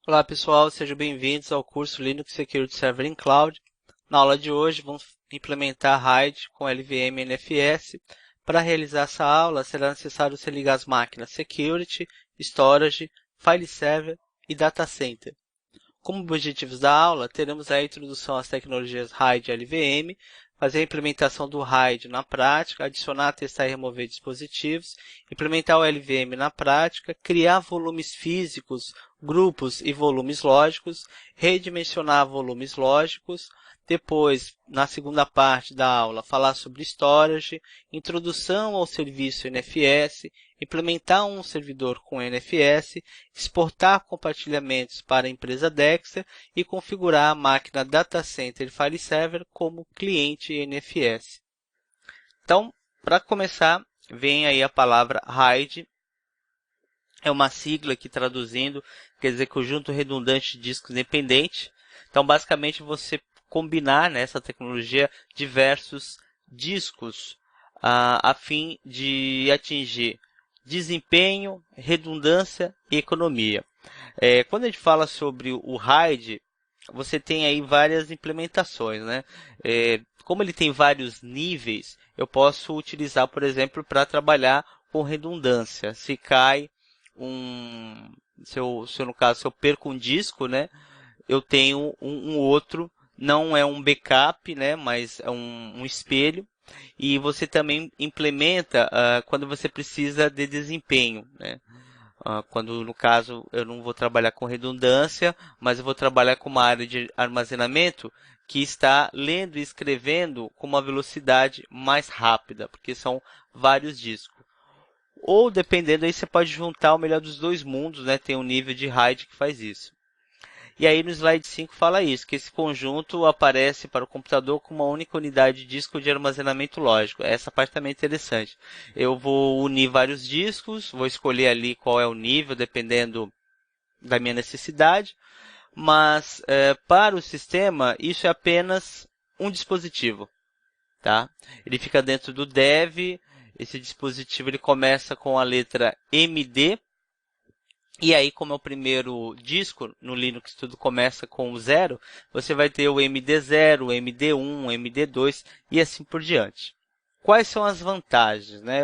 Olá pessoal, sejam bem-vindos ao curso Linux Security Server in Cloud. Na aula de hoje vamos implementar RAID com LVM e NFS. Para realizar essa aula será necessário você ligar as máquinas Security, Storage, File Server e Data Center. Como objetivos da aula, teremos a introdução às tecnologias RAID e LVM, fazer a implementação do RAID na prática, adicionar, testar e remover dispositivos, implementar o LVM na prática, criar volumes físicos, grupos e volumes lógicos, redimensionar volumes lógicos. Depois, na segunda parte da aula, falar sobre storage, introdução ao serviço NFS, implementar um servidor com NFS, exportar compartilhamentos para a empresa Dexter e configurar a máquina Data Center File Server como cliente NFS. Então, para começar, vem aí a palavra RAID. É uma sigla que traduzindo quer dizer conjunto redundante de discos independente. Então, basicamente, você combinar nessa tecnologia diversos discos a fim de atingir desempenho, redundância e economia. Quando a gente fala sobre o RAID, você tem aí várias implementações, né? Como ele tem vários níveis, eu posso utilizar, por exemplo, para trabalhar com redundância. Se cai se eu perco um disco, né? Eu tenho um outro, não é um backup, né? Mas é um espelho. E você também implementa quando você precisa de desempenho, né? Quando, no caso, eu não vou trabalhar com redundância, mas eu vou trabalhar com uma área de armazenamento que está lendo e escrevendo com uma velocidade mais rápida, porque são vários discos. Ou, dependendo, aí você pode juntar o melhor dos dois mundos, né? Tem um nível de RAID que faz isso. E aí no slide 5 fala isso, que esse conjunto aparece para o computador com uma única unidade de disco de armazenamento lógico. Essa parte também é interessante. Eu vou unir vários discos, vou escolher ali qual é o nível, dependendo da minha necessidade, mas para o sistema isso é apenas um dispositivo. Tá? Ele fica dentro do dev, esse dispositivo ele começa com a letra MD, e aí, como é o primeiro disco, no Linux tudo começa com o 0, você vai ter o MD0, o MD1, o MD2 e assim por diante. Quais são as vantagens, né?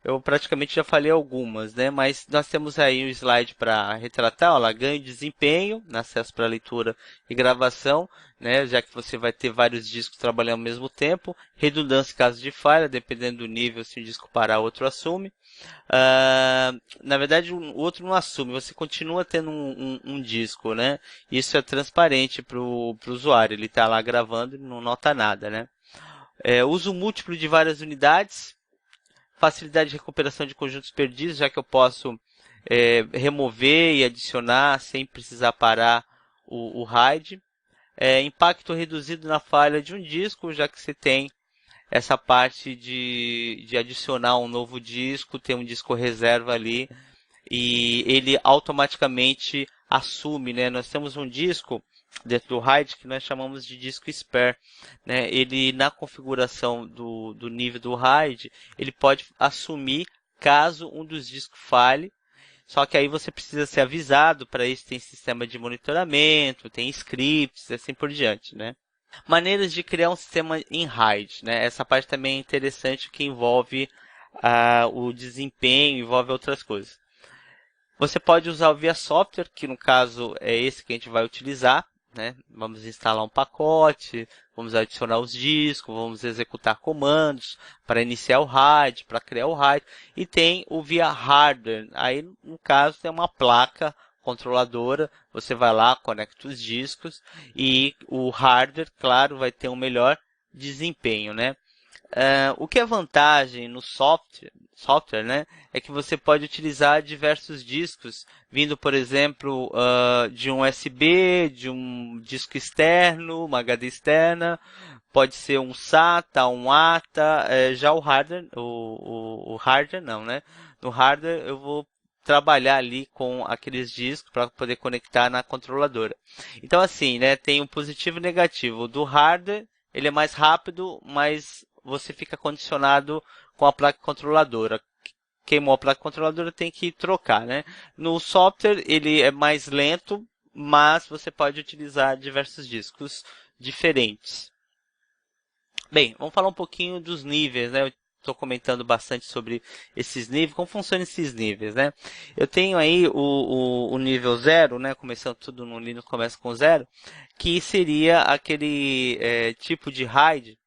Eu praticamente já falei algumas, né? Mas nós temos aí um slide para retratar, olha, ganho de desempenho, acesso para leitura e gravação, né? Já que você vai ter vários discos trabalhando ao mesmo tempo, redundância em caso de falha, dependendo do nível, se o disco parar, outro assume. Na verdade, o outro não assume, você continua tendo um disco, né? Isso é transparente para o usuário, ele está lá gravando e não nota nada, né? Uso múltiplo de várias unidades, facilidade de recuperação de conjuntos perdidos, já que eu posso remover e adicionar sem precisar parar o RAID. Impacto reduzido na falha de um disco, já que você tem essa parte de adicionar um novo disco, ter um disco reserva ali, e ele automaticamente assume, né? Nós temos um disco dentro do RAID que nós chamamos de disco spare, né? Ele, na configuração do nível do RAID, ele pode assumir caso um dos discos falhe, só que aí você precisa ser avisado, para isso tem sistema de monitoramento, tem scripts, assim por diante, né? Maneiras de criar um sistema em RAID, né? Essa parte também é interessante, que envolve o desempenho, envolve outras coisas. Você pode usar o via software, que no caso é esse que a gente vai utilizar, né? Vamos instalar um pacote, vamos adicionar os discos, vamos executar comandos para iniciar o RAID, para criar o RAID. E tem o via hardware, aí no caso tem uma placa controladora, você vai lá, conecta os discos e o hardware, claro, vai ter um melhor desempenho, né? O que é vantagem no software, né, é que você pode utilizar diversos discos, vindo, por exemplo, de um USB, de um disco externo, uma HD externa, pode ser um SATA, um ATA, já o hardware, o hardware não, né? No hardware eu vou trabalhar ali com aqueles discos para poder conectar na controladora. Então assim, né, tem um positivo e negativo. Do hardware, ele é mais rápido, mas você fica condicionado com a placa controladora. Queimou a placa controladora, tem que trocar, né? No software, ele é mais lento, mas você pode utilizar diversos discos diferentes. Bem, vamos falar um pouquinho dos níveis, né? Eu estou comentando bastante sobre esses níveis, como funcionam esses níveis, né? Eu tenho aí o nível 0, né? Começando tudo no Linux, começa com 0, que seria aquele tipo de RAID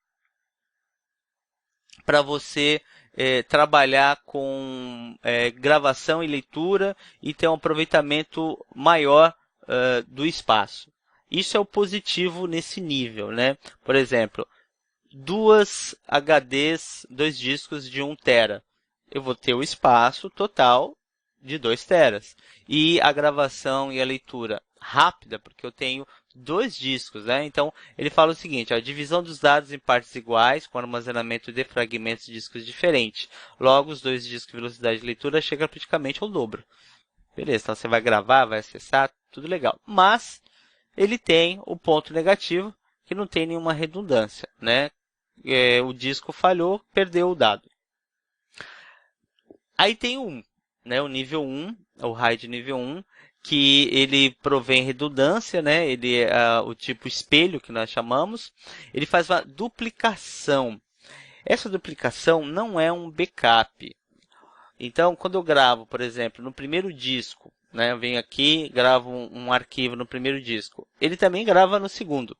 para você trabalhar com gravação e leitura e ter um aproveitamento maior do espaço. Isso é o positivo nesse nível, né? Por exemplo, duas HDs, dois discos de 1 tera. Eu vou ter o espaço total de 2 teras. E a gravação e a leitura rápida, porque eu tenho dois discos, né? Então, ele fala o seguinte, a divisão dos dados em partes iguais, com armazenamento de fragmentos de discos diferentes. Logo, os dois discos de velocidade de leitura chega praticamente ao dobro. Beleza, então você vai gravar, vai acessar, tudo legal. Mas, ele tem o ponto negativo, que não tem nenhuma redundância, né? O disco falhou, perdeu o dado. Aí tem o 1, né? O nível 1, o RAID nível 1, que ele provém redundância, né? Ele é o tipo espelho que nós chamamos. Ele faz uma duplicação. Essa duplicação não é um backup. Então, quando eu gravo, por exemplo, no primeiro disco, né? Eu venho aqui, gravo um arquivo no primeiro disco. Ele também grava no segundo.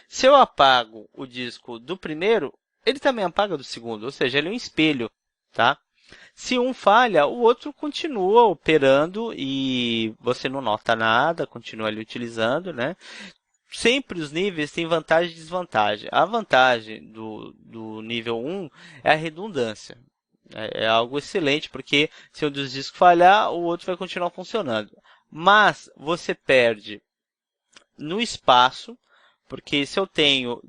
Se eu apago o disco do primeiro, ele também apaga do segundo, ou seja, ele é um espelho, tá? Se um falha, o outro continua operando e você não nota nada, continua ali utilizando, né? Sempre os níveis têm vantagem e desvantagem. A vantagem do nível 1 é a redundância. É algo excelente, porque se um dos discos falhar, o outro vai continuar funcionando. Mas você perde no espaço, porque se eu tenho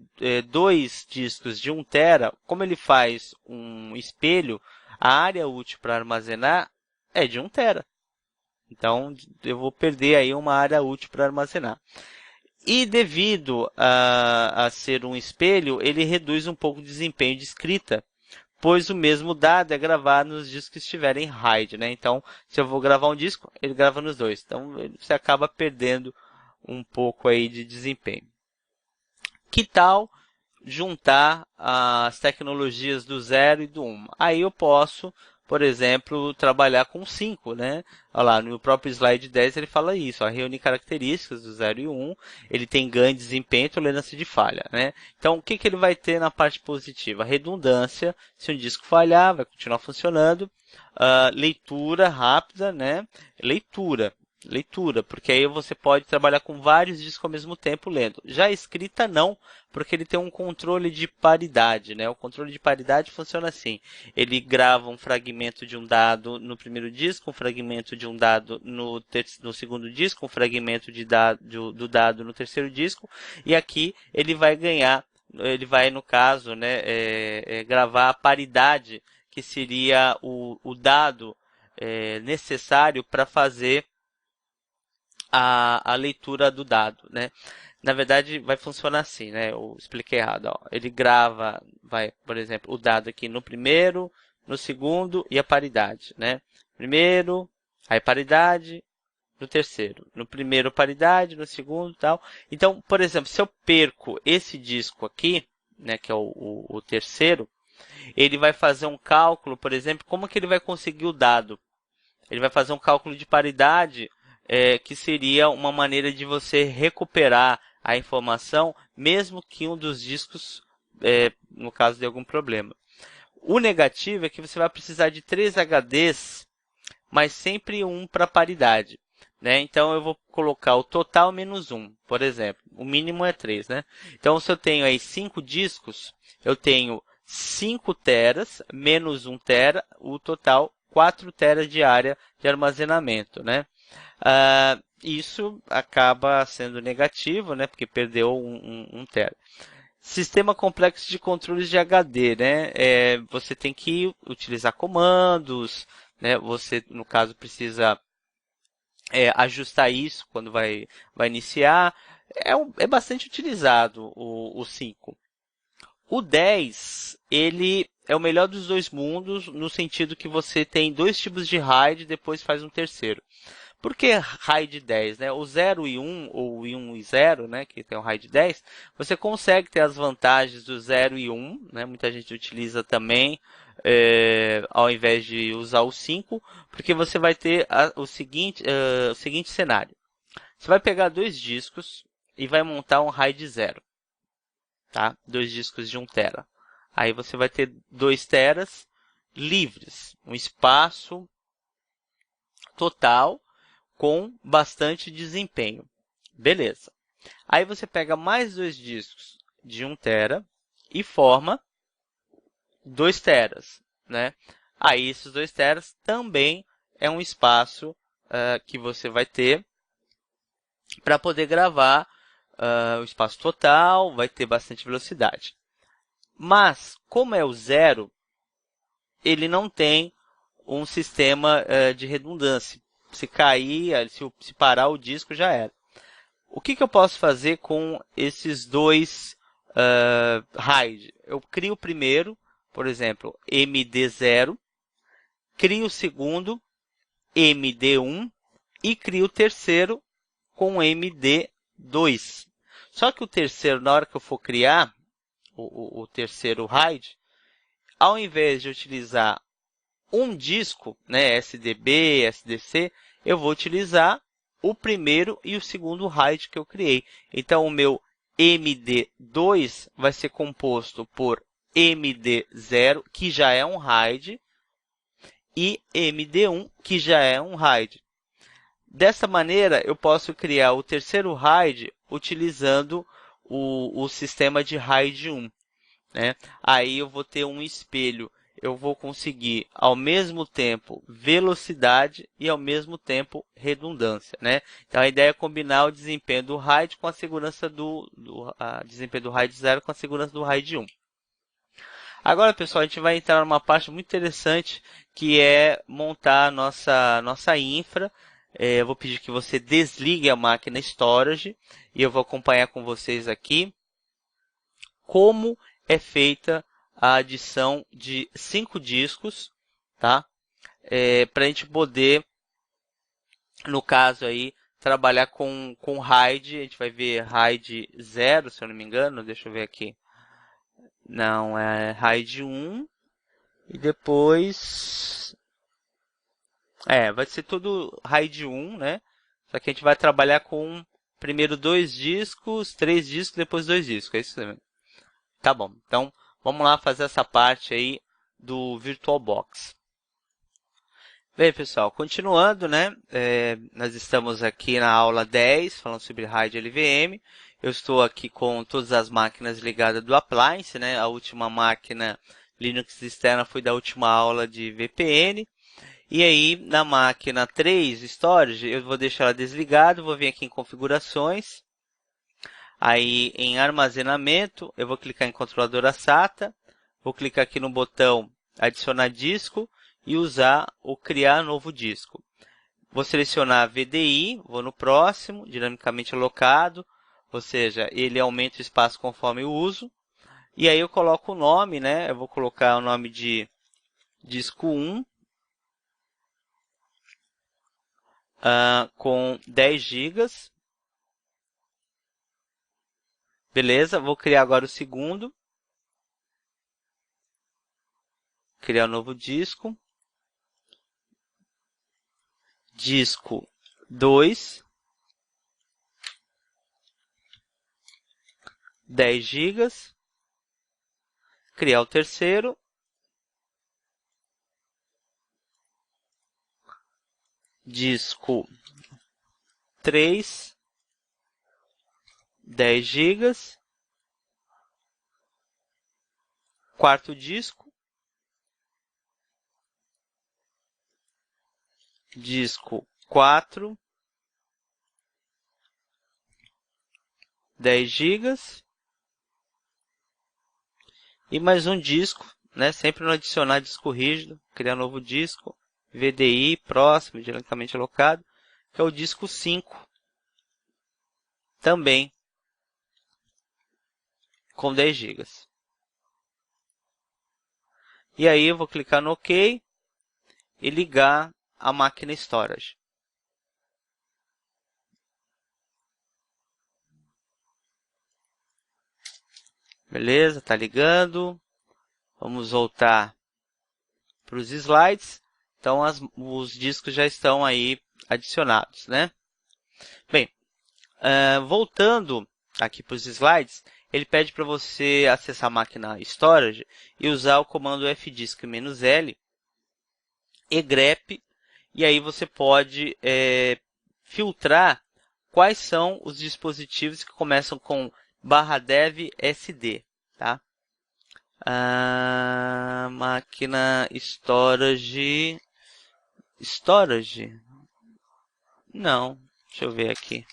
dois discos de 1 tera, como ele faz um espelho, a área útil para armazenar é de 1 tera. Então, eu vou perder aí uma área útil para armazenar. E devido a ser um espelho, ele reduz um pouco o desempenho de escrita, pois o mesmo dado é gravado nos discos que estiverem RAID, né? Então, se eu vou gravar um disco, ele grava nos dois. Então, você acaba perdendo um pouco aí de desempenho. Que tal juntar as tecnologias do 0 e do 1? Aí eu posso, por exemplo, trabalhar com 5, né? Olha lá, no próprio slide 10 ele fala isso, reunir características do 0 e 1, ele tem ganho de desempenho e tolerância de falha, né? Então, o que ele vai ter na parte positiva? Redundância, se um disco falhar, vai continuar funcionando. Leitura rápida, né? Leitura, porque aí você pode trabalhar com vários discos ao mesmo tempo lendo. Já a escrita não, porque ele tem um controle de paridade, né? O controle de paridade funciona assim. Ele grava um fragmento de um dado no primeiro disco, um fragmento de um dado no segundo disco, um fragmento do dado no terceiro disco, e aqui ele vai ganhar, ele vai, no caso, né, gravar a paridade, que seria o dado necessário para fazer a leitura do dado, né? Na verdade, vai funcionar assim, né? Eu expliquei errado, ó. Ele grava, por exemplo, o dado aqui no primeiro, no segundo e a paridade, né? Primeiro, aí paridade, no terceiro. No primeiro, paridade, no segundo, tal. Então, por exemplo, se eu perco esse disco aqui, né, que é o terceiro, ele vai fazer um cálculo, por exemplo, como que ele vai conseguir o dado? Ele vai fazer um cálculo de paridade, que seria uma maneira de você recuperar a informação, mesmo que um dos discos, no caso de algum problema. O negativo é que você vai precisar de 3 HDs, mas sempre um para paridade, né? Então, eu vou colocar o total menos 1, por exemplo. O mínimo é 3, né? Então, se eu tenho aí 5 discos, eu tenho 5 teras menos 1 tera, o total 4 teras de área de armazenamento, né? Isso acaba sendo negativo, né? Porque perdeu um tera. Sistema complexo de controles de HD, né? Você tem que utilizar comandos, né? Você, no caso, precisa ajustar isso quando vai iniciar. É bastante utilizado o 5. O 10, ele é o melhor dos dois mundos, no sentido que você tem dois tipos de RAID e depois faz um terceiro. Por que RAID 10? Né? O 0 e 1, ou o 1 e 0, né, que tem o RAID 10, você consegue ter as vantagens do 0 e 1, né? Muita gente utiliza também, ao invés de usar o 5, porque você vai ter o seguinte cenário. Você vai pegar dois discos e vai montar um RAID 0, tá? Dois discos de 1 tera. Aí você vai ter 2 teras livres, um espaço total com bastante desempenho. Beleza. Aí você pega mais dois discos de 1 tera e forma 2 teras, né? Aí esses 2 teras também é um espaço que você vai ter para poder gravar o espaço total, vai ter bastante velocidade. Mas, como é o 0, ele não tem um sistema de redundância. Se cair, se parar o disco, já era. O que eu posso fazer com esses dois RAID? Eu crio o primeiro, por exemplo, MD0, crio o segundo, MD1, e crio o terceiro com MD2. Só que o terceiro, na hora que eu for criar o terceiro RAID, ao invés de utilizar um disco, né, SDB, SDC, eu vou utilizar o primeiro e o segundo RAID que eu criei. Então, o meu MD2 vai ser composto por MD0, que já é um RAID, e MD1, que já é um RAID. Dessa maneira, eu posso criar o terceiro RAID utilizando o sistema de RAID 1. Né? Aí eu vou ter um espelho, eu vou conseguir ao mesmo tempo velocidade e ao mesmo tempo redundância. Né? Então a ideia é combinar o desempenho do RAID com a segurança desempenho do RAID 0 com a segurança do RAID 1. Agora, pessoal, a gente vai entrar numa parte muito interessante, que é montar a nossa infra. Eu vou pedir que você desligue a máquina storage e eu vou acompanhar com vocês aqui como é feita a adição de 5 discos, tá? Para a gente poder, no caso aí, trabalhar com RAID. A gente vai ver RAID 0, se eu não me engano. Deixa eu ver aqui. Não, é RAID 1. E depois... vai ser tudo RAID 1, né? Só que a gente vai trabalhar com primeiro 2 discos, 3 discos, depois 2 discos. É isso mesmo. Tá bom. Então, vamos lá fazer essa parte aí do VirtualBox. Bem, pessoal, continuando, né? Nós estamos aqui na aula 10, falando sobre RAID LVM. Eu estou aqui com todas as máquinas ligadas do Appliance, né? A última máquina Linux externa foi da última aula de VPN. E aí, na máquina 3, Storage, eu vou deixar ela desligada, vou vir aqui em Configurações. Aí, em Armazenamento, eu vou clicar em Controladora SATA. Vou clicar aqui no botão Adicionar disco e usar o Criar novo disco. Vou selecionar VDI, vou no próximo, dinamicamente alocado, ou seja, ele aumenta o espaço conforme o uso. E aí eu coloco o nome, né? Eu vou colocar o nome de disco 1, com 10 GB. Beleza, vou criar agora o segundo. Criar um novo disco. Disco 2. 10 GB. Criar o terceiro. Disco 3. 10 GB. Quarto disco. Disco 4. 10 GB. E mais um disco, né? Sempre no adicionar disco rígido, criar novo disco, VDI, próximo, dinamicamente alocado, que é o disco 5, também com 10 GB. E aí eu vou clicar no OK e ligar a máquina Storage. Beleza, tá ligando. Vamos voltar para os slides. Então, os discos já estão aí adicionados, né? Bem, voltando aqui para os slides, ele pede para você acessar a máquina Storage e usar o comando fdisk-l egrep, e aí você pode filtrar quais são os dispositivos que começam com /dev sd, tá? Máquina storage, não, deixa eu ver aqui.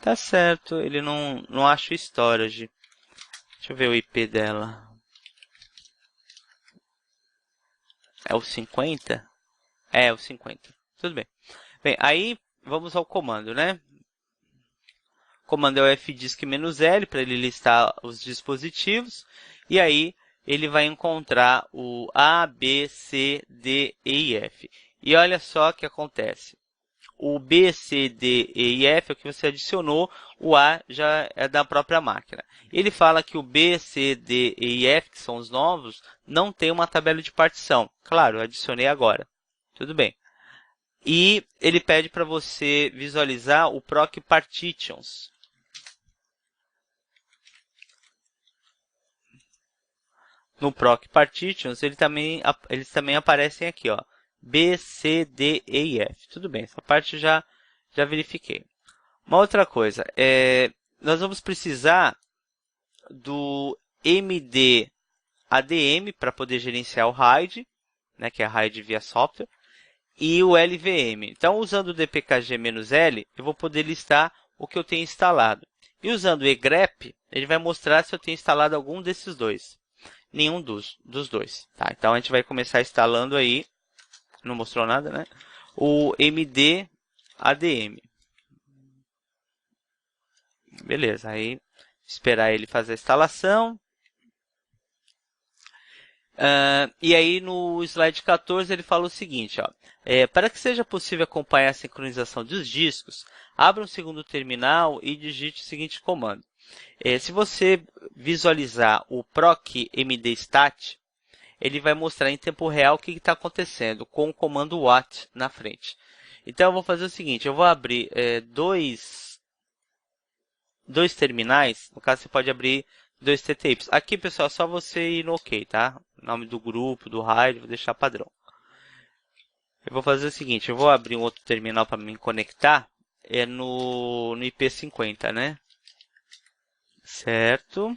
Tá certo, ele não acha o storage. Deixa eu ver o IP dela. É o 50? É o 50. Tudo bem. Bem, aí vamos ao comando, né? O comando é o fdisk-l para ele listar os dispositivos. E aí ele vai encontrar o A, B, C, D, E e F. E olha só o que acontece. O B, C, D, E e F é o que você adicionou, o A já é da própria máquina. Ele fala que o B, C, D, E e F, que são os novos, não tem uma tabela de partição. Claro, eu adicionei agora. Tudo bem. E ele pede para você visualizar o proc partitions. No proc partitions, eles também aparecem aqui, ó. B, C, D, E e F. Tudo bem, essa parte já verifiquei. Uma outra coisa, nós vamos precisar do MD ADM para poder gerenciar o RAID, né, que é a RAID via software, e o LVM. Então, usando o dpkg-l, eu vou poder listar o que eu tenho instalado. E usando o egrep, ele vai mostrar se eu tenho instalado algum desses dois. Nenhum dos dois. Tá? Então, a gente vai começar instalando aí, não mostrou nada, né? O MD ADM. Beleza, aí esperar ele fazer a instalação. E aí no slide 14 ele fala o seguinte, ó, para que seja possível acompanhar a sincronização dos discos, abra um segundo terminal e digite o seguinte comando. Se você visualizar o proc mdstat, ele vai mostrar em tempo real o que está acontecendo com o comando wat na frente. Então eu vou fazer o seguinte, eu vou abrir dois terminais, no caso você pode abrir 2 TTYs. Aqui, pessoal, é só você ir no OK, tá? Nome do grupo, do RAID, vou deixar padrão. Eu vou fazer o seguinte, eu vou abrir um outro terminal para me conectar, no IP50, né? Certo.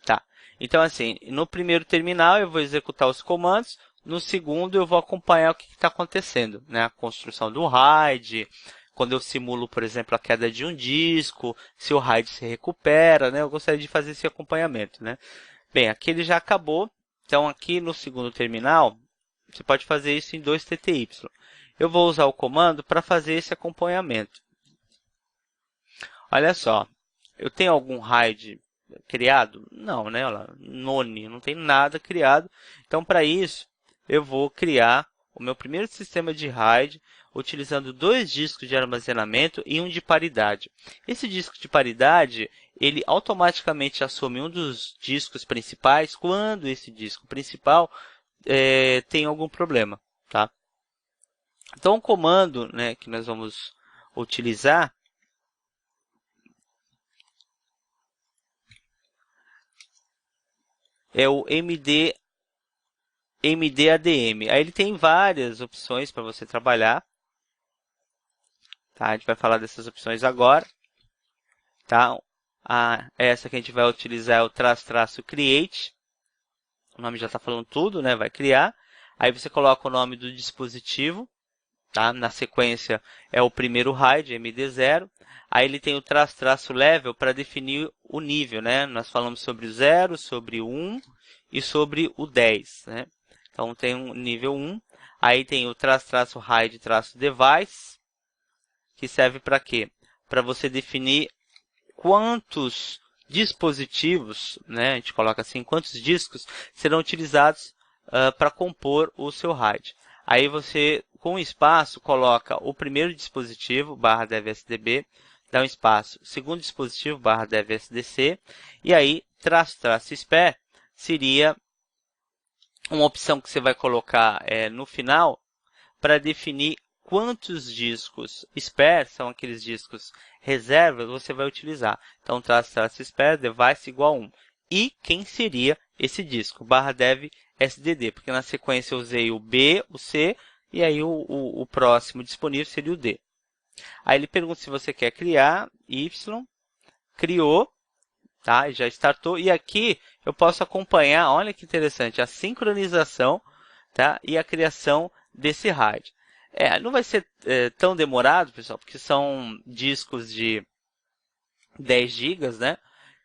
Tá. Então, assim, no primeiro terminal eu vou executar os comandos, no segundo eu vou acompanhar o que está acontecendo, né? A construção do RAID, quando eu simulo, por exemplo, a queda de um disco, se o RAID se recupera, né? Eu gostaria de fazer esse acompanhamento, né? Bem, aqui ele já acabou. Então, aqui no segundo terminal, você pode fazer isso em 2 TTY. Eu vou usar o comando para fazer esse acompanhamento. Olha só, eu tenho algum RAID criado? Não, né? Olha lá, none, não tem nada criado. Então, para isso, eu vou criar o meu primeiro sistema de RAID, utilizando 2 discos de armazenamento e um de paridade. Esse disco de paridade, ele automaticamente assume um dos discos principais quando esse disco principal tem algum problema, tá? Então, o comando, né, que nós vamos utilizar é o MDADM. Aí ele tem várias opções para você trabalhar. Tá? A gente vai falar dessas opções agora. Tá? Essa que a gente vai utilizar é o --create. O nome já está falando tudo, né? Vai criar. Aí você coloca o nome do dispositivo. Tá? Na sequência é o primeiro RAID, MD0. Aí ele tem o --level para definir o nível, né? Nós falamos sobre o 0, sobre o 1 e sobre o 10, né? Então tem um nível 1. Aí tem o --RAID-device, que serve para quê? Para você definir quantos dispositivos, né? A gente coloca assim, quantos discos serão utilizados para compor o seu RAID. Aí você com espaço, coloca o primeiro dispositivo, barra dev SDB, dá um espaço, segundo dispositivo, barra dev SDC, e aí, --spare seria uma opção que você vai colocar no final para definir quantos discos spare, são aqueles discos reservas, você vai utilizar. Então, --spare, device igual a 1. E quem seria esse disco? Barra dev SDD, porque na sequência eu usei o B, o C, e aí o próximo disponível seria o D. Aí ele pergunta se você quer criar, Y, criou, tá? Já startou, e aqui eu posso acompanhar, olha que interessante, a sincronização, tá? E a criação desse RAID. Não vai ser tão demorado, pessoal, porque são discos de 10 GB, né?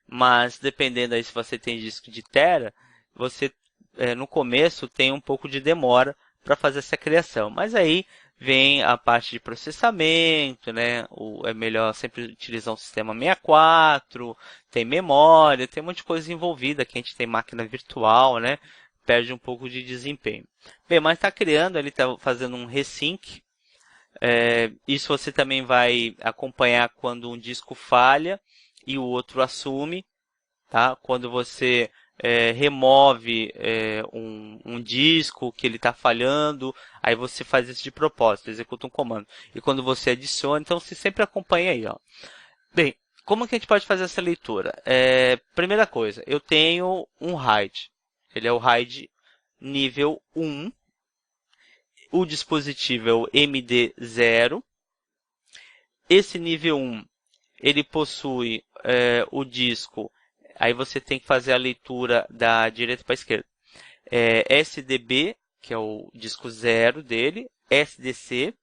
Mas dependendo aí se você tem disco de tera, você no começo tem um pouco de demora para fazer essa criação. Mas aí vem a parte de processamento, né? É melhor sempre utilizar um sistema 64, tem memória, tem um monte de coisa envolvida, que a gente tem máquina virtual, né? Perde um pouco de desempenho. Bem, mas está criando, ele está fazendo um resync. Isso você também vai acompanhar quando um disco falha e o outro assume, tá? Quando você remove um disco que ele está falhando, aí você faz isso de propósito, executa um comando. E quando você adiciona, então você sempre acompanha aí, ó. Bem, como que a gente pode fazer essa leitura? Primeira coisa, eu tenho um RAID. Ele é o RAID nível 1. O dispositivo é o MD0. Esse nível 1, ele possui o disco, aí você tem que fazer a leitura da direita para a esquerda. SDB, que é o disco 0 dele, SDC.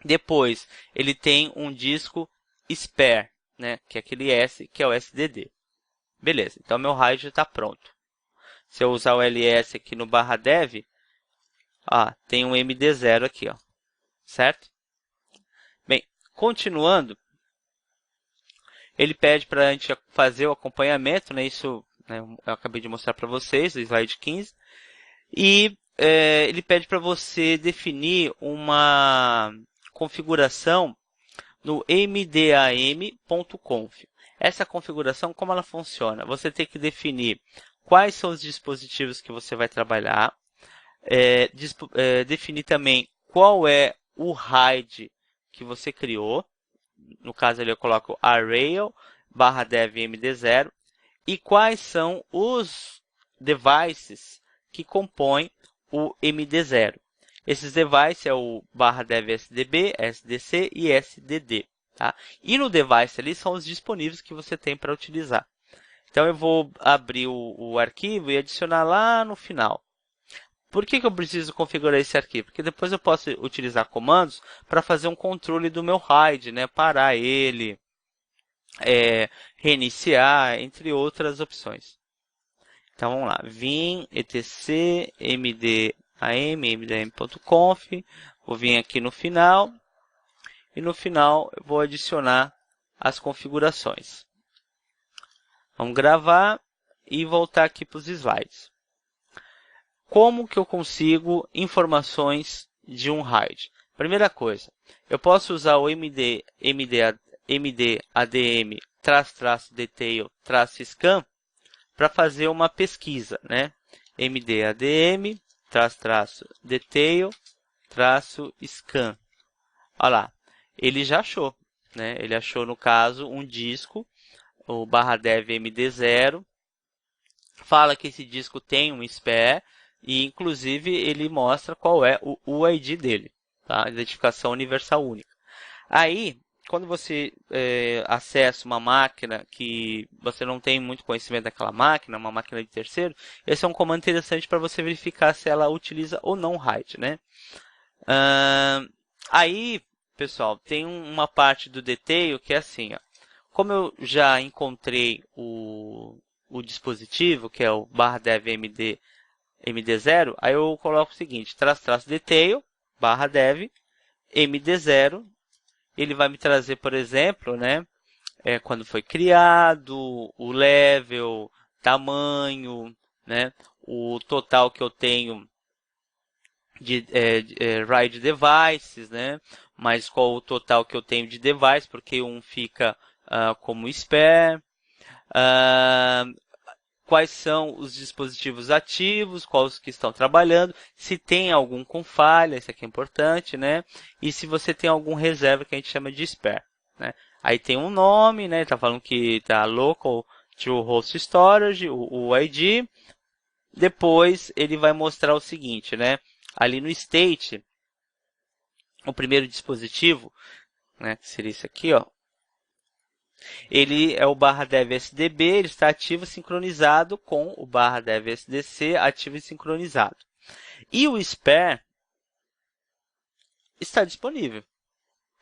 Depois, ele tem um disco spare, né, que é aquele S, que é o SDD. Beleza, então meu RAID já está pronto. Se eu usar o ls aqui no barra dev, tem um MD0 aqui, ó, certo? Bem, continuando, ele pede para a gente fazer o acompanhamento, né? Isso, né, eu acabei de mostrar para vocês, o slide 15. E ele pede para você definir uma configuração no mdam.conf. Essa configuração, como ela funciona? Você tem que definir quais são os dispositivos que você vai trabalhar, definir também qual é o RAID que você criou. No caso ali eu coloco arrail barra dev md0 e quais são os devices que compõem o md0. Esses devices é o barra dev sdb, sdc e sdd. Tá? E no device ali são os disponíveis que você tem para utilizar. Então eu vou abrir o arquivo e adicionar lá no final. Por que eu preciso configurar esse arquivo? Porque depois eu posso utilizar comandos para fazer um controle do meu RAID, né? Parar ele, reiniciar, entre outras opções. Então vamos lá, vim etc mdam.conf, vou vir aqui no final e no final eu vou adicionar as configurações. Vamos gravar e voltar aqui para os slides. Como que eu consigo informações de um RAID? Primeira coisa, eu posso usar o mdadm-detail-scan para fazer uma pesquisa, né? mdadm-detail-scan. Olha lá, ele já achou, né? Ele achou, no caso, um disco, o barra dev md0, fala que esse disco tem um spare, e inclusive ele mostra qual é o UID dele, tá? Identificação universal única. Aí, quando você acessa uma máquina que você não tem muito conhecimento daquela máquina, uma máquina de terceiro, esse é um comando interessante para você verificar se ela utiliza ou não o RAID, né? Aí, pessoal, tem uma parte do detail que é assim, ó. Como eu já encontrei o dispositivo, que é o barra dev md0, aí eu coloco o seguinte, --detail, barra dev, md0, ele vai me trazer, por exemplo, né, quando foi criado, o level, tamanho, né, o total que eu tenho RAID devices, né? Mas qual o total que eu tenho de device, porque um fica como spare. Quais são os dispositivos ativos, quais que estão trabalhando, se tem algum com falha, isso aqui é importante, né? E se você tem algum reserva que a gente chama de spare, né? Aí tem um nome, né? Tá falando que tá local to host storage, o ID. Depois ele vai mostrar o seguinte, né? Ali no state, o primeiro dispositivo, né? Que seria isso aqui, ó. Ele é o /dev SDB, ele está ativo sincronizado com o /dev SDC ativo e sincronizado. E o spare está disponível,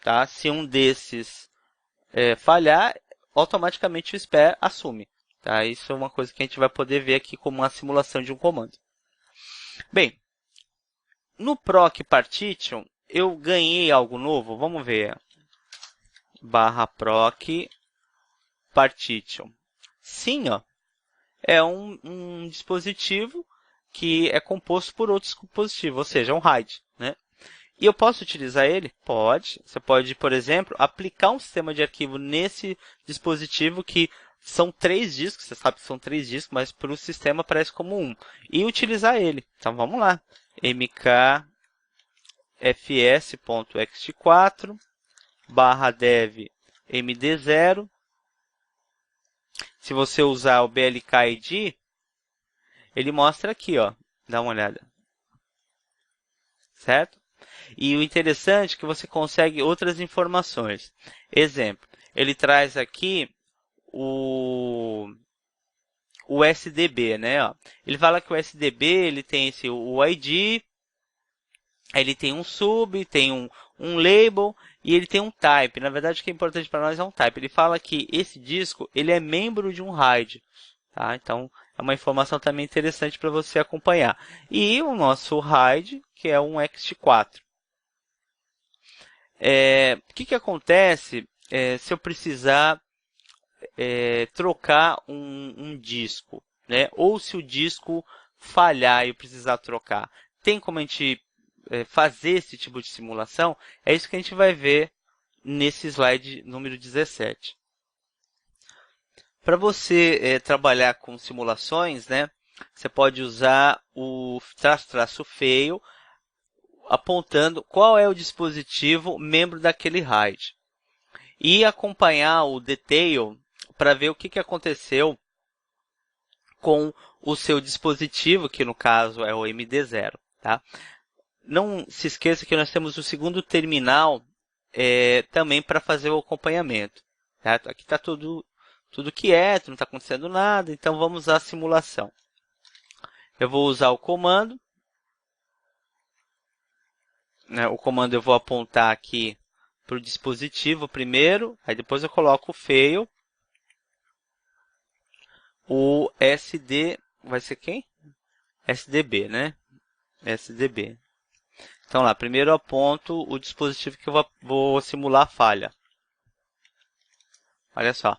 tá? Se um desses falhar, automaticamente o spare assume, tá? Isso é uma coisa que a gente vai poder ver aqui como uma simulação de um comando. Bem, no proc partition eu ganhei algo novo, vamos ver. /proc partition. Sim, ó. É um dispositivo que é composto por outros dispositivos, ou seja, um RAID, né? E eu posso utilizar ele? Pode. Você pode, por exemplo, aplicar um sistema de arquivo nesse dispositivo que são 3 discos, você sabe que são 3 discos, mas para o sistema parece como um. E utilizar ele. Então vamos lá. mkfs.ext4 /dev md0. Se você usar o blk-id, ele mostra aqui, ó. Dá uma olhada. Certo? E o interessante é que você consegue outras informações. Exemplo, ele traz aqui o SDB, né? Ó. Ele fala que o SDB ele tem o ID, ele tem um sub, tem um label e ele tem um type. Na verdade, o que é importante para nós é um type. Ele fala que esse disco ele é membro de um RAID. Tá? Então, é uma informação também interessante para você acompanhar. E o nosso RAID, que é um ext4. O que acontece se eu precisar trocar um disco? Né? Ou se o disco falhar e eu precisar trocar? Tem como a gente fazer esse tipo de simulação? É isso que a gente vai ver nesse slide número 17. Para você trabalhar com simulações, né, você pode usar o --fail apontando qual é o dispositivo membro daquele RAID. E acompanhar o detail para ver o que aconteceu com o seu dispositivo, que no caso é o MD0. Tá? Não se esqueça que nós temos o segundo terminal também para fazer o acompanhamento. Certo? Aqui está tudo quieto, não está acontecendo nada, então vamos à simulação. Eu vou usar o comando. Né, o comando eu vou apontar aqui para o dispositivo primeiro, aí depois eu coloco o fail. O SD, vai ser quem? SDB, né? SDB. Então lá, primeiro eu aponto o dispositivo que eu vou simular a falha. Olha só.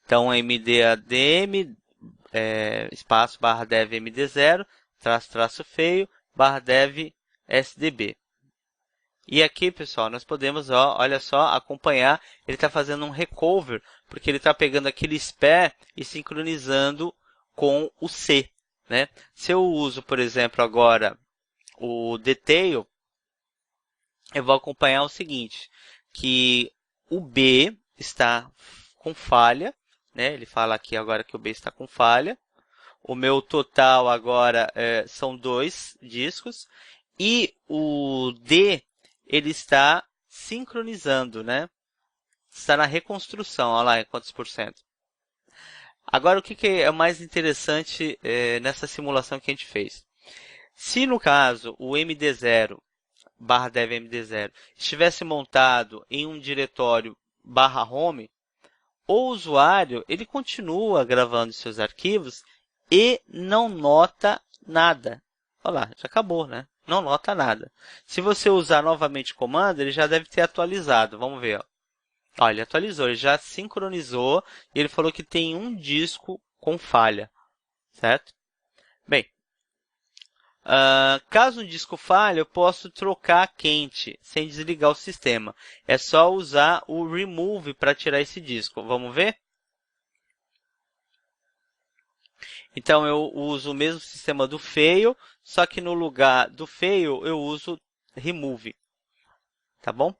Então, mdadm, espaço, /dev md0, -- feio, /dev sdb. E aqui, pessoal, nós podemos, olha só, acompanhar. Ele está fazendo um recover, porque ele está pegando aquele spare e sincronizando com o C. Né? Se eu uso, por exemplo, agora o detail, eu vou acompanhar o seguinte, que o B está com falha, né? Ele fala aqui agora que o B está com falha. O meu total agora são 2 discos. E o D, ele está sincronizando, né? Está na reconstrução, olha lá, em quantos por cento. Agora, o que é mais interessante nessa simulação que a gente fez? Se, no caso, o MD0, /dev MD0, estivesse montado em um diretório /home, o usuário ele continua gravando seus arquivos e não nota nada. Olha lá, já acabou, né? Não nota nada. Se você usar novamente o comando, ele já deve ter atualizado. Vamos ver. Ó, ele atualizou, ele já sincronizou e ele falou que tem um disco com falha. Certo? Bem, Caso um disco falhe, eu posso trocar quente, sem desligar o sistema. É só usar o remove para tirar esse disco. Vamos ver? Então, eu uso o mesmo sistema do fail, só que no lugar do fail, eu uso remove. Tá bom?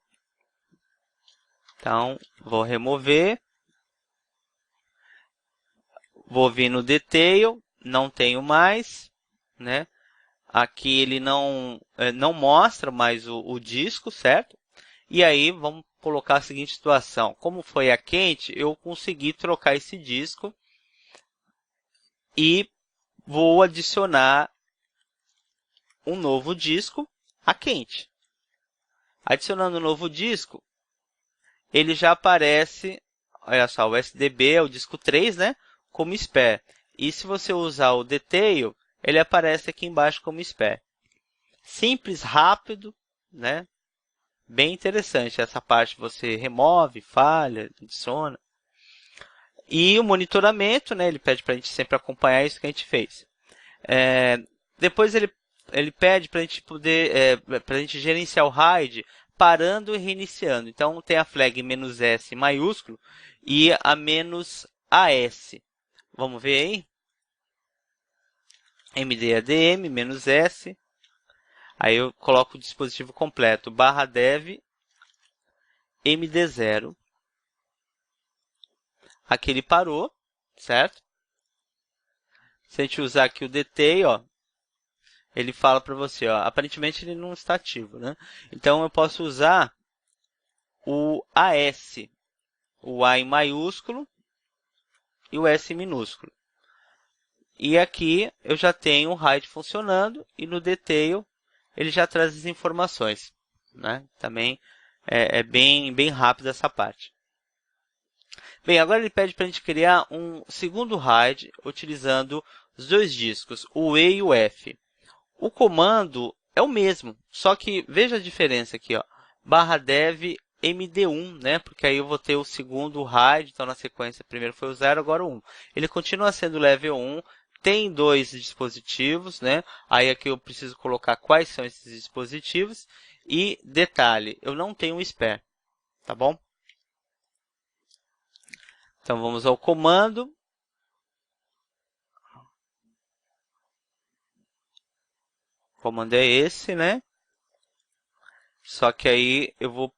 Então, vou remover. Vou vir no detail, não tenho mais, né? Aqui ele não mostra mais o disco, certo? E aí vamos colocar a seguinte situação. Como foi a quente, eu consegui trocar esse disco e vou adicionar um novo disco a quente. Adicionando um novo disco, ele já aparece, olha só, o SDB é o disco 3, né? Como spare. E se você usar o detail, ele aparece aqui embaixo como spare. Simples, rápido, né? Bem interessante. Essa parte você remove, falha, adiciona. E o monitoramento, né? Ele pede para a gente sempre acompanhar isso que a gente fez. Depois ele pede para a gente poder, para a gente gerenciar o RAID parando e reiniciando. Então tem a flag "-s" maiúsculo e a "-as". Vamos ver aí? mdadm "-s". Aí eu coloco o dispositivo completo, /dev md0. Aqui ele parou, certo? Se a gente usar aqui o detail, ó, ele fala para você, ó, aparentemente ele não está ativo, né? Então eu posso usar o AS, o A em maiúsculo e o S em minúsculo. E aqui eu já tenho o RAID funcionando e no detail ele já traz as informações, né? Também é bem rápido essa parte. Bem, agora ele pede para a gente criar um segundo RAID utilizando os dois discos, o E e o F. O comando é o mesmo, só que veja a diferença aqui, ó, /dev md1, né? Porque aí eu vou ter o segundo RAID, então na sequência primeiro foi o 0, agora o 1. Ele continua sendo level 1, tem dois dispositivos, né? Aí aqui eu preciso colocar quais são esses dispositivos e detalhe, eu não tenho um spare, tá bom? Então vamos ao comando. O comando é esse, né? Só que aí eu vou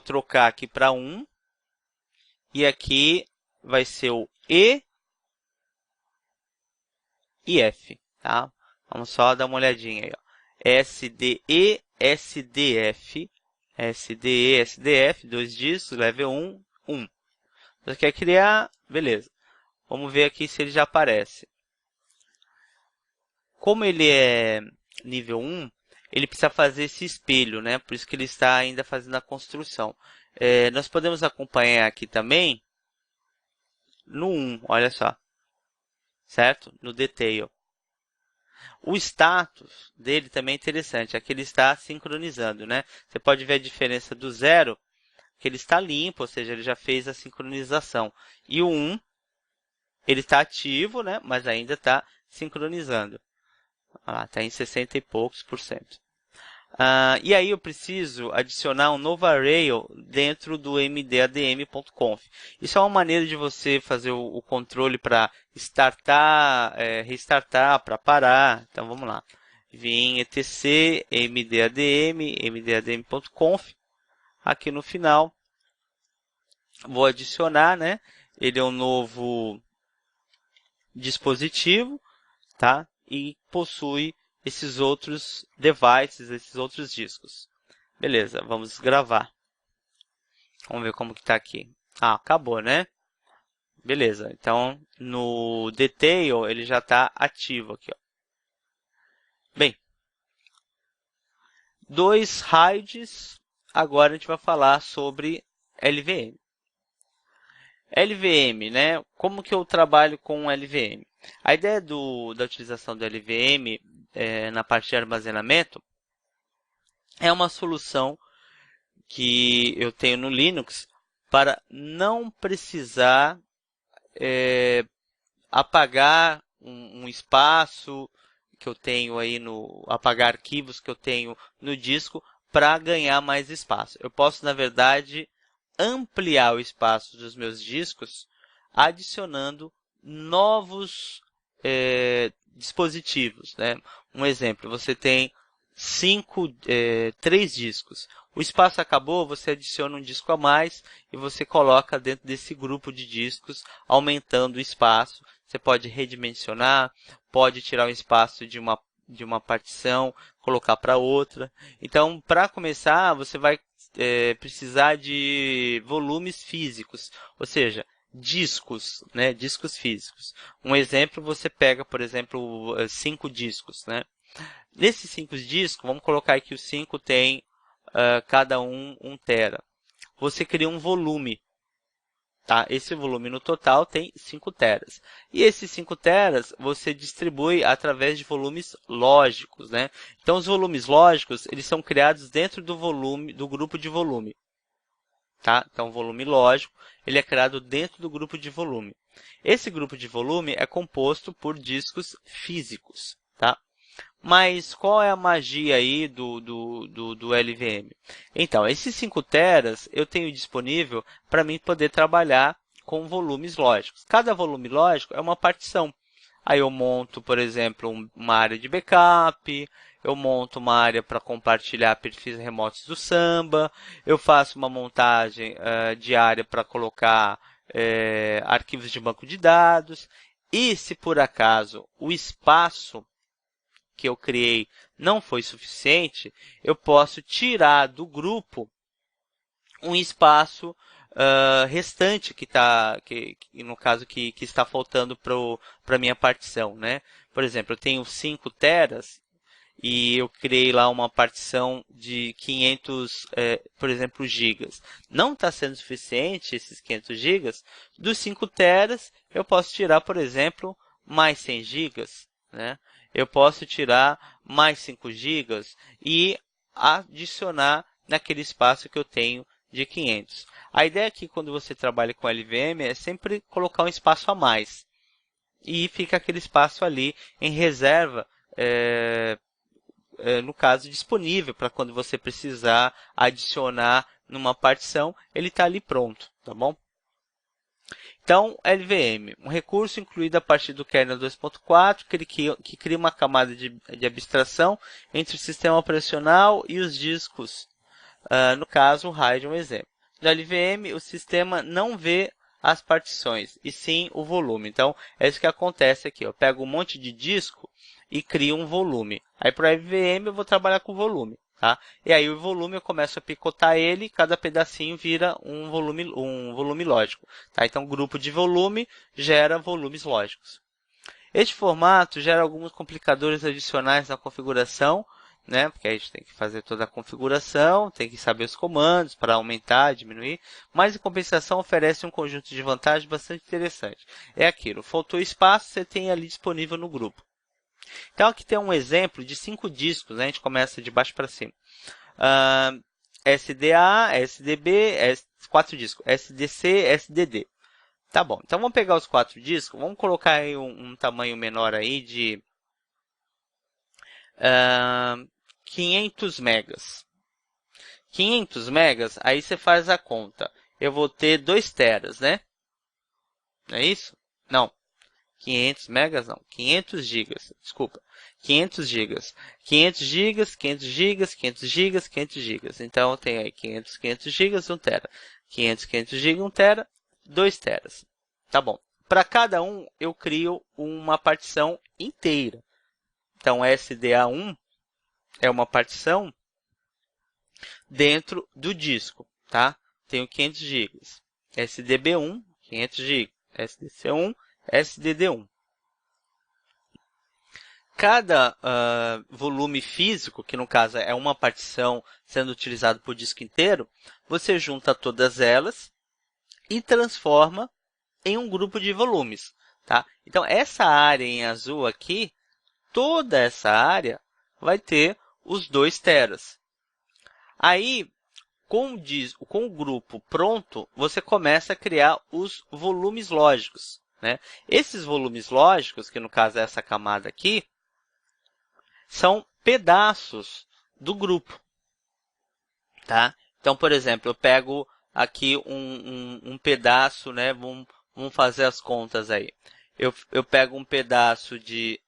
trocar aqui para 1. E aqui vai ser o E e F, tá? Vamos só dar uma olhadinha aí, ó. SDE, SDF, SDE, SDF, dois discos, level 1, 1. Você quer criar? Beleza. Vamos ver aqui se ele já aparece. Como ele é nível 1, ele precisa fazer esse espelho, né? Por isso que ele está ainda fazendo a construção. Nós podemos acompanhar aqui também no 1, olha só. Certo? No detail. O status dele também é interessante. Aqui ele está sincronizando, né? Você pode ver a diferença do 0, que ele está limpo, ou seja, ele já fez a sincronização. E o 1, ele está ativo, né? Mas ainda está sincronizando. Está em 60 e poucos por cento. E aí eu preciso adicionar um novo array dentro do mdadm.conf. Isso é uma maneira de você fazer o controle para startar, restartar, para parar. Então vamos lá. Vim etc mdadm.conf. Aqui no final vou adicionar, né? Ele é um novo dispositivo, tá? E possui esses outros devices, esses outros discos. Beleza, vamos gravar. Vamos ver como que está aqui. Acabou, né? Beleza, então no detail ele já está ativo aqui, ó. Bem, dois RAIDs, agora a gente vai falar sobre LVM. LVM, né? Como que eu trabalho com LVM? A ideia da utilização do LVM na parte de armazenamento é uma solução que eu tenho no Linux para não precisar apagar um espaço que eu tenho aí apagar arquivos que eu tenho no disco para ganhar mais espaço. Eu posso, na verdade, ampliar o espaço dos meus discos adicionando novos dispositivos, né? Um exemplo, você tem três discos. O espaço acabou, você adiciona um disco a mais e você coloca dentro desse grupo de discos, aumentando o espaço. Você pode redimensionar, pode tirar o espaço de uma partição, colocar para outra. Então, para começar, você vai precisar de volumes físicos, ou seja, discos, né? Discos físicos. Um exemplo, você pega, por exemplo, 5 discos, né? Nesses 5 discos, vamos colocar que os 5 tem cada um 1 tera. Você cria um volume, tá? Esse volume no total tem 5 teras. E esses 5 teras você distribui através de volumes lógicos, né? Então, os volumes lógicos, eles são criados dentro do volume, do grupo de volume, tá? Então, o volume lógico, ele é criado dentro do grupo de volume. Esse grupo de volume é composto por discos físicos, tá? Mas qual é a magia aí do LVM? Então, esses 5 teras eu tenho disponível para mim poder trabalhar com volumes lógicos. Cada volume lógico é uma partição. Aí eu monto, por exemplo, uma área de backup, eu monto uma área para compartilhar perfis remotos do Samba, eu faço uma montagem de área para colocar arquivos de banco de dados. E se por acaso o espaço que eu criei não foi suficiente, eu posso tirar do grupo um espaço restante que no caso que está faltando para minha partição, né? Por exemplo, eu tenho 5 teras e eu criei lá uma partição de 500, por exemplo, gigas. Não está sendo suficiente esses 500 gigas. Dos 5 teras, eu posso tirar, por exemplo, mais 100 gigas, né? Eu posso tirar mais 5 gigas e adicionar naquele espaço que eu tenho de 500. A ideia aqui, quando você trabalha com LVM, é sempre colocar um espaço a mais. E fica aquele espaço ali em reserva, no caso, disponível para quando você precisar adicionar numa partição, ele está ali pronto, tá bom? Então, LVM, um recurso incluído a partir do kernel 2.4, que cria uma camada de abstração entre o sistema operacional e os discos. No caso, o RAID é um exemplo. No LVM, o sistema não vê as partições, e sim o volume. Então, é isso que acontece aqui. Eu pego um monte de disco e crio um volume. Aí, para o LVM, eu vou trabalhar com volume. Tá? E aí o volume eu começo a picotar ele, cada pedacinho vira um volume lógico. Tá? Então, grupo de volume gera volumes lógicos. Este formato gera alguns complicadores adicionais na configuração, né? Porque a gente tem que fazer toda a configuração, tem que saber os comandos para aumentar, diminuir, mas em compensação oferece um conjunto de vantagens bastante interessante. É aquilo, faltou espaço, você tem ali disponível no grupo. Então, aqui tem um exemplo de 5 discos, né? A gente começa de baixo para cima. SDA, SDB, 4 discos, SDC, SDD. Tá bom, então vamos pegar os 4 discos, vamos colocar aí um tamanho menor aí de 500 megas. 500 megas, aí você faz a conta. Eu vou ter 2 teras, né? Não é isso? Não. 500 megas não, 500 gigas, desculpa, 500 gigas, 500 gigas, 500 gigas, 500 gigas, 500 gigas, então eu tenho aí 500 gigas, 1 tera, 500 gigas, 1 tera, 2 teras, tá bom. Para cada um, eu crio uma partição inteira, então SDA1 é uma partição dentro do disco, tá? Tenho 500 gigas, SDB1, 500 gigas, SDC1, SDD1. Cada volume físico, que no caso é uma partição sendo utilizado por disco inteiro, você junta todas elas e transforma em um grupo de volumes. Tá? Então, essa área em azul aqui, toda essa área vai ter os 2 teras. Aí, com o grupo pronto, você começa a criar os volumes lógicos. né? Esses volumes lógicos, que no caso é essa camada aqui, são pedaços do grupo, tá? Então, por exemplo, eu pego aqui um pedaço, né? Vamos fazer as contas aí. Eu pego um pedaço de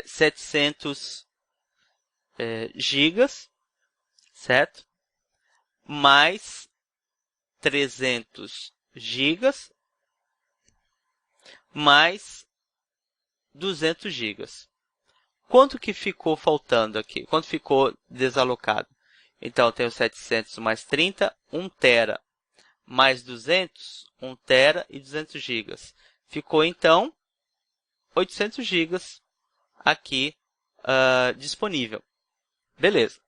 700 gigas, certo? Mais 300 gigas, mais 200 gigas. Quanto que ficou faltando aqui? Quanto ficou desalocado? Então, eu tenho 700 mais 30, 1 tera, mais 200, 1 tera e 200 gigas. Ficou, então, 800 gigas aqui disponível. Beleza.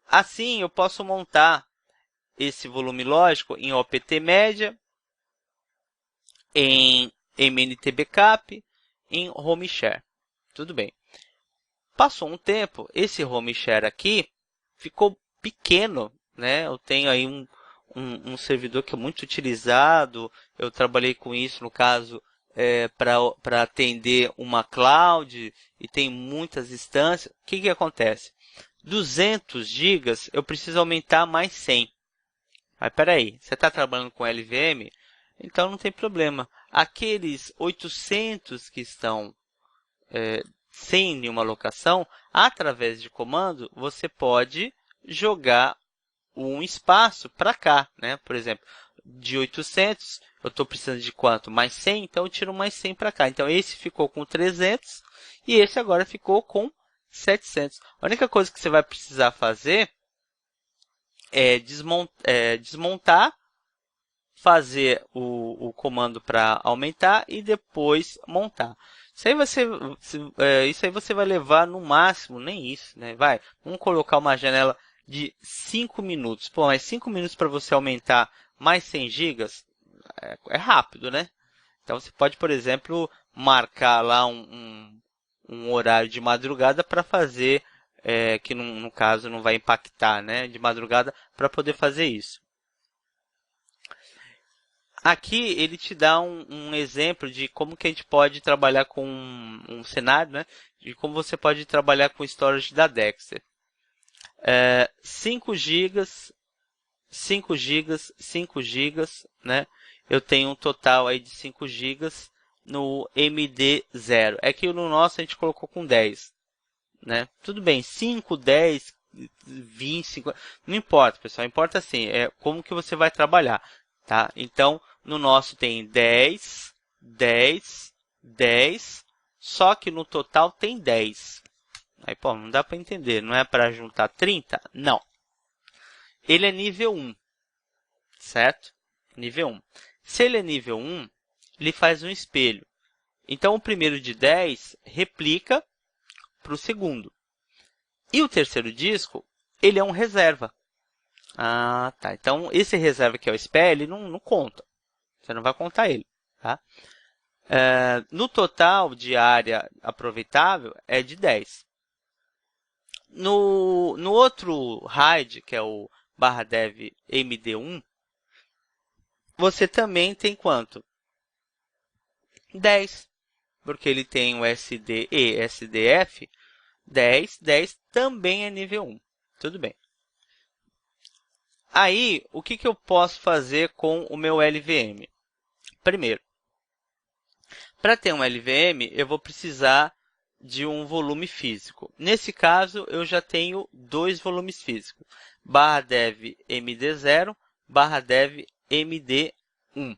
Assim, eu posso montar esse volume lógico em OPT média, em MNT Backup, em Home Share. Tudo bem. Passou um tempo, esse Home Share aqui ficou pequeno, né? Eu tenho aí um servidor que é muito utilizado, eu trabalhei com isso, no caso, para atender uma cloud e tem muitas instâncias. O que acontece? 200 gigas, eu preciso aumentar mais 100. Mas peraí, você está trabalhando com LVM? Então não tem problema. Aqueles 800 que estão sem nenhuma alocação, através de comando, você pode jogar um espaço para cá, né? Por exemplo, de 800, eu estou precisando de quanto? Mais 100, então eu tiro mais 100 para cá. Então, esse ficou com 300 e esse agora ficou com 700. A única coisa que você vai precisar fazer é desmontar, fazer o comando para aumentar e depois montar. Isso aí você vai levar no máximo, nem isso, né? Vamos colocar uma janela de 5 minutos. Pô, mas 5 minutos para você aumentar mais 100 gigas é rápido, né? Então, você pode, por exemplo, marcar lá um horário de madrugada para fazer, que no caso não vai impactar, né? De madrugada para poder fazer isso. Aqui ele te dá um exemplo de como que a gente pode trabalhar com um cenário, né? De como você pode trabalhar com o storage da Dexter. 5 gigas, 5 gigas, 5 gigas, né? Eu tenho um total aí de 5 gigas no MD0. É que no nosso a gente colocou com 10, né? Tudo bem, 5, 10, 20, 50, não importa, pessoal. Importa assim, como que você vai trabalhar, tá? Então, no nosso tem 10, 10, 10, só que no total tem 10. Aí, pô, não dá para entender. Não é para juntar 30? Não. Ele é nível 1, certo? Nível 1. Se ele é nível 1, ele faz um espelho. Então, o primeiro de 10 replica para o segundo. E o terceiro disco, ele é um reserva. Ah, tá. Então, esse reserva que é o SPE, ele não conta. Você não vai contar ele, tá? No total de área aproveitável é de 10. No outro RAID, que é o /dev MD1, você também tem quanto? 10. Porque ele tem o SD e SDF, 10, 10 também é nível 1. Tudo bem. Aí, o que eu posso fazer com o meu LVM? Primeiro, para ter um LVM, eu vou precisar de um volume físico. Nesse caso, eu já tenho 2 volumes físicos. /dev MD0, /dev MD1.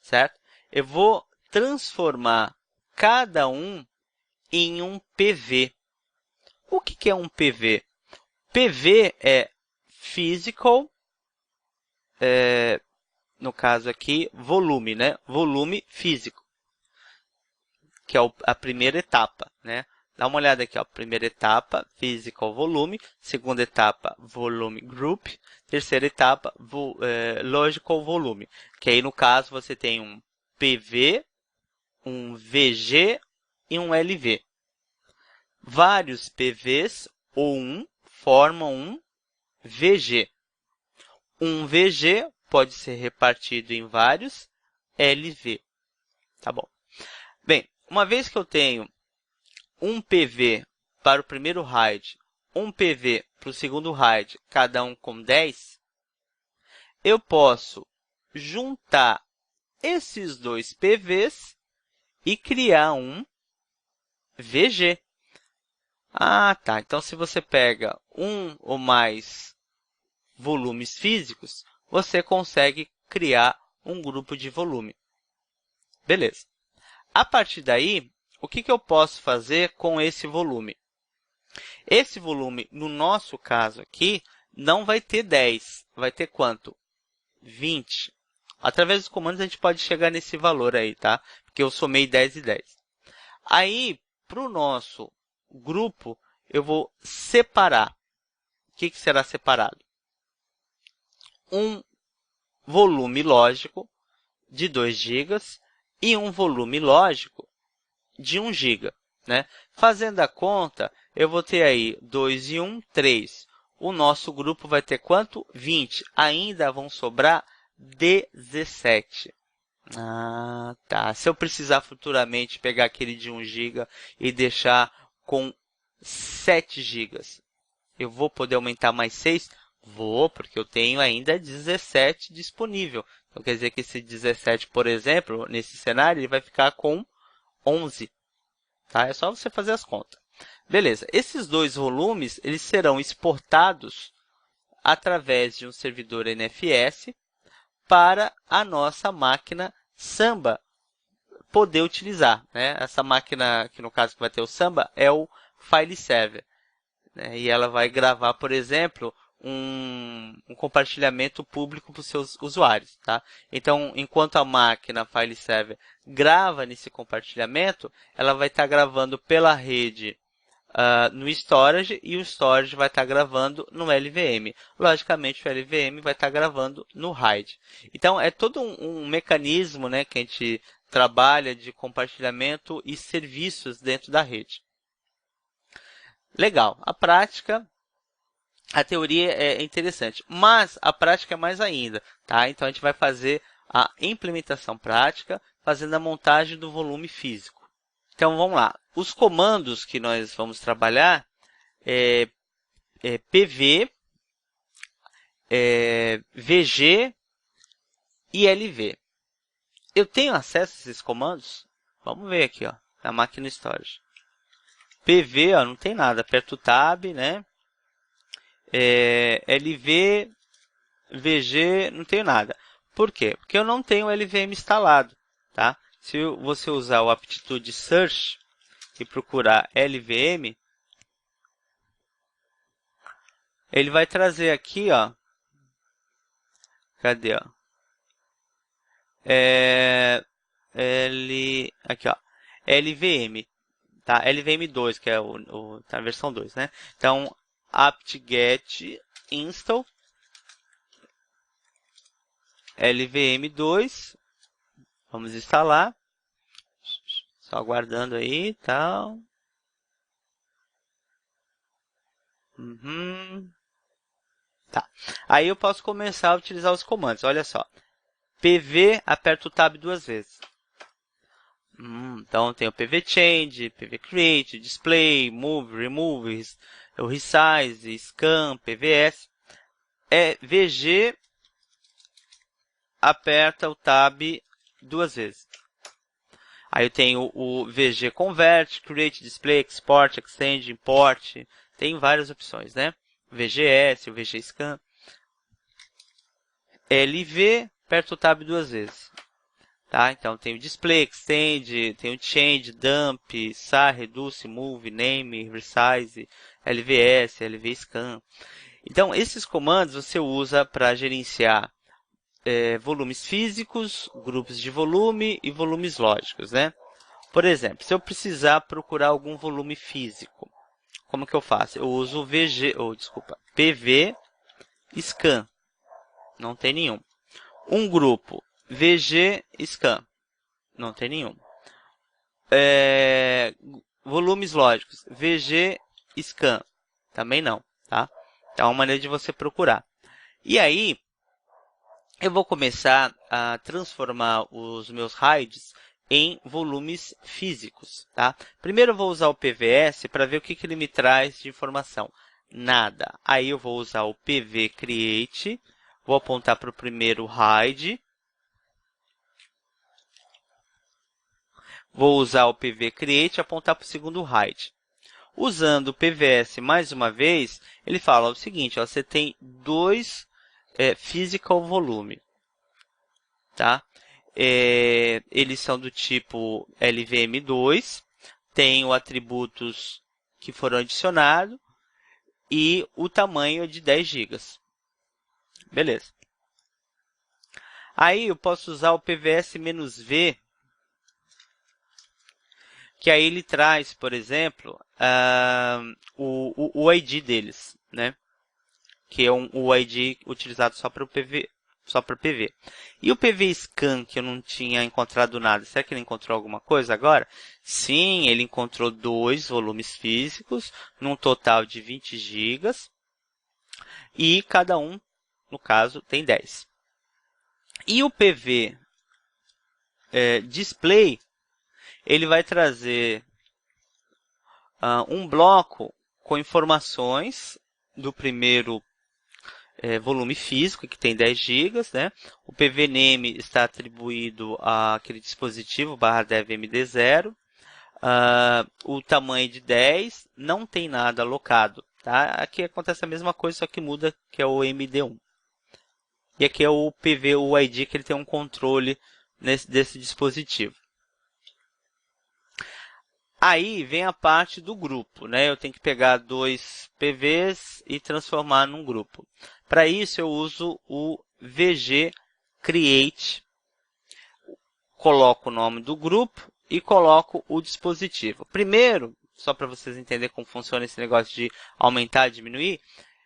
Certo? Eu vou transformar cada um em um PV. O que é um PV? PV é Physical, no caso aqui, volume, né? Volume físico, que é a primeira etapa, né? Dá uma olhada aqui, ó. Primeira etapa, Physical Volume. Segunda etapa, Volume Group. Terceira etapa, Logical Volume. Que aí, no caso, você tem um PV, um VG e um LV. Vários PVs ou formam um VG. Um VG pode ser repartido em vários LV. Tá bom. Bem, uma vez que eu tenho um PV para o primeiro RAID, um PV para o segundo RAID, cada um com 10, eu posso juntar esses dois PVs e criar um VG. Ah, tá. Então, se você pega um ou mais volumes físicos, você consegue criar um grupo de volume. Beleza. A partir daí, o que eu posso fazer com esse volume? Esse volume, no nosso caso aqui, não vai ter 10. Vai ter quanto? 20. Através dos comandos, a gente pode chegar nesse valor aí, tá? Porque eu somei 10 e 10. Aí, para o nosso grupo, eu vou separar. O que será separado? Um volume lógico de 2 GB e um volume lógico de 1 GB. Né? Fazendo a conta, eu vou ter aí 2 e 1, 3. O nosso grupo vai ter quanto? 20. Ainda vão sobrar 17. Ah, tá. Se eu precisar futuramente pegar aquele de 1 GB e deixar com 7 GB, eu vou poder aumentar mais 6? Vou, porque eu tenho ainda 17 disponível. Então, quer dizer que esse 17, por exemplo, nesse cenário, ele vai ficar com 11. Tá? É só você fazer as contas. Beleza. Esses dois volumes, eles serão exportados através de um servidor NFS para a nossa máquina Samba poder utilizar. Né? Essa máquina, que no caso que vai ter o Samba, é o File Server. Né? E ela vai gravar, por exemplo, um compartilhamento público para os seus usuários. Tá? Então, enquanto a máquina File Server grava nesse compartilhamento, ela vai estar gravando pela rede no storage e o storage vai estar gravando no LVM. Logicamente, o LVM vai estar gravando no RAID. Então, é todo um mecanismo, né, que a gente trabalha de compartilhamento e serviços dentro da rede. Legal. A prática, a teoria é interessante, mas a prática é mais ainda. Tá? Então, a gente vai fazer a implementação prática, fazendo a montagem do volume físico. Então, vamos lá. Os comandos que nós vamos trabalhar é PV, VG e LV. Eu tenho acesso a esses comandos? Vamos ver aqui, ó, na máquina storage. PV, ó, não tem nada. Aperto o Tab, né? LV, VG, não tenho nada. Por quê? Porque eu não tenho o LVM instalado. Tá? Se você usar o Aptitude Search e procurar LVM, ele vai trazer aqui, ó. Cadê, ó? Aqui, ó. LVM, tá? LVM2, que é tá a versão 2, né? Então, apt-get install LVM2. Vamos instalar. Só aguardando aí, tal. Tá. Aí eu posso começar a utilizar os comandos. Olha só. PV, aperto o Tab 2 vezes. Então, tem o PV Change, PV Create, Display, Move, Remove, o Resize, Scan, PVS. VG, aperta o Tab 2 vezes. Aí eu tenho o VG Convert, Create, Display, Export, Extend, Import. Tem várias opções, né? VGS, o VG Scan. LV, aperto o Tab 2 vezes. Tá? Então, tem o Display, Extend, tem o Change, Dump, SAR, Reduce, Move, Name, Resize, LVS, LV Scan. Então, esses comandos você usa para gerenciar volumes físicos, grupos de volume e volumes lógicos, né? Por exemplo, se eu precisar procurar algum volume físico, como que eu faço? Eu uso o PV Scan. Não tem nenhum. Um grupo VG Scan. Não tem nenhum. Volumes lógicos. VG Scan. Também não, tá? Então, é uma maneira de você procurar. E aí, eu vou começar a transformar os meus RAIDs em volumes físicos, tá? Primeiro eu vou usar o PVS para ver o que ele me traz de informação. Nada. Aí eu vou usar o PV_Create, vou apontar para o primeiro RAID, vou usar o PV_Create e apontar para o segundo RAID. Usando o PVS mais uma vez, ele fala o seguinte, ó, você tem dois physical volume, tá? Eles são do tipo LVM2, tem os atributos que foram adicionados e o tamanho é de 10 GB. Beleza. Aí eu posso usar o PVS-V, que aí ele traz, por exemplo, o ID deles, né? Que é o ID utilizado só para o PV, só para PV. E o PV_Scan, que eu não tinha encontrado nada, será que ele encontrou alguma coisa agora? Sim, ele encontrou dois volumes físicos, num total de 20 GB, e cada um, no caso, tem 10. E o PV Display, ele vai trazer um bloco com informações do primeiro volume físico, que tem 10 GB, né? O PVName está atribuído àquele dispositivo /devmd0. O tamanho de 10, não tem nada alocado, tá? Aqui acontece a mesma coisa, só que muda, que é o MD1. E aqui é o PV_UID, que ele tem um controle desse dispositivo. Aí vem a parte do grupo, né? Eu tenho que pegar dois PVs e transformar num grupo. Para isso, eu uso o VG_Create, coloco o nome do grupo e coloco o dispositivo. Primeiro, só para vocês entenderem como funciona esse negócio de aumentar e diminuir,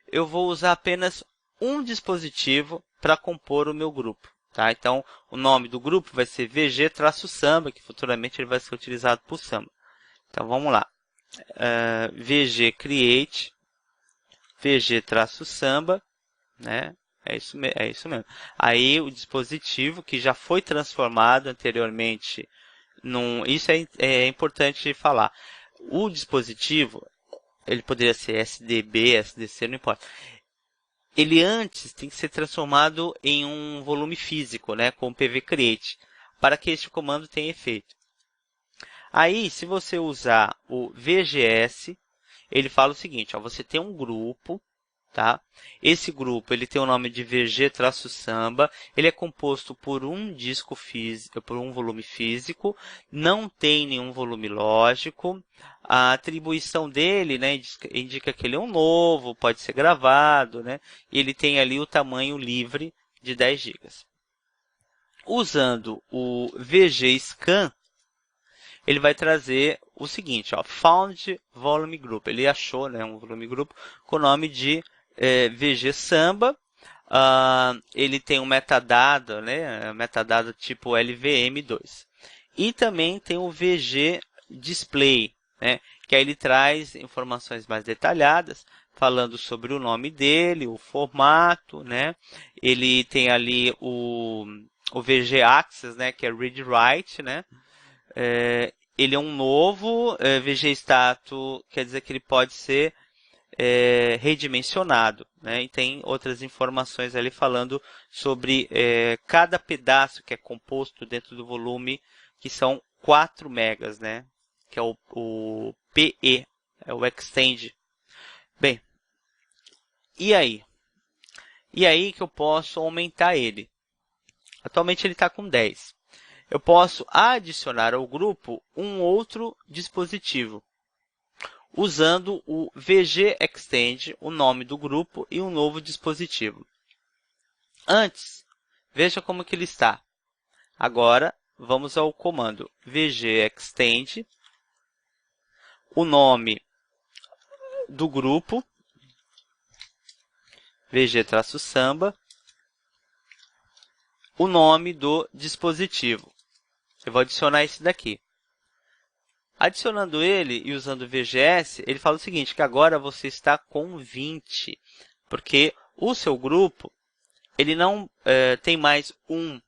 eu vou usar apenas um dispositivo para compor o meu grupo. Tá? Então, o nome do grupo vai ser VG-Samba, que futuramente ele vai ser utilizado por Samba. Então, vamos lá. VG_Create, VG-Samba, né? É isso mesmo. Aí, o dispositivo que já foi transformado anteriormente isso é importante falar. O dispositivo, ele poderia ser SDB, SDC, não importa. Ele antes tem que ser transformado em um volume físico, né, com PV_Create, para que este comando tenha efeito. Aí, se você usar o VGS, ele fala o seguinte, ó, você tem um grupo, tá? Esse grupo ele tem o nome de VG-Samba, ele é composto por um disco físico, por um volume físico, não tem nenhum volume lógico. A atribuição dele, né, indica que ele é um novo, pode ser gravado, né? E ele tem ali o tamanho livre de 10 GB. Usando o VG_Scan, ele vai trazer o seguinte, ó, Found Volume Group. Ele achou, né, um volume grupo com o nome de VG_Samba. Ele tem um metadado, né, metadado tipo LVM2. E também tem o VG_Display, né, que aí ele traz informações mais detalhadas, falando sobre o nome dele, o formato, né. Ele tem ali o VG_Access, né, que é Read-Write, né. Ele é um novo VG_Status, quer dizer que ele pode ser redimensionado, né? E tem outras informações ali falando sobre cada pedaço que é composto dentro do volume, que são 4 megas, né? Que é o PE, é o Extend. Bem, e aí? E aí que eu posso aumentar ele. Atualmente ele está com 10. Eu posso adicionar ao grupo um outro dispositivo, usando o VG_Extend, o nome do grupo e um novo dispositivo. Antes, veja como que ele está. Agora, vamos ao comando VG_Extend, o nome do grupo, VG-Samba, o nome do dispositivo. Eu vou adicionar esse daqui. Adicionando ele e usando o VGS, ele fala o seguinte, que agora você está com 20, porque o seu grupo ele não tem mais um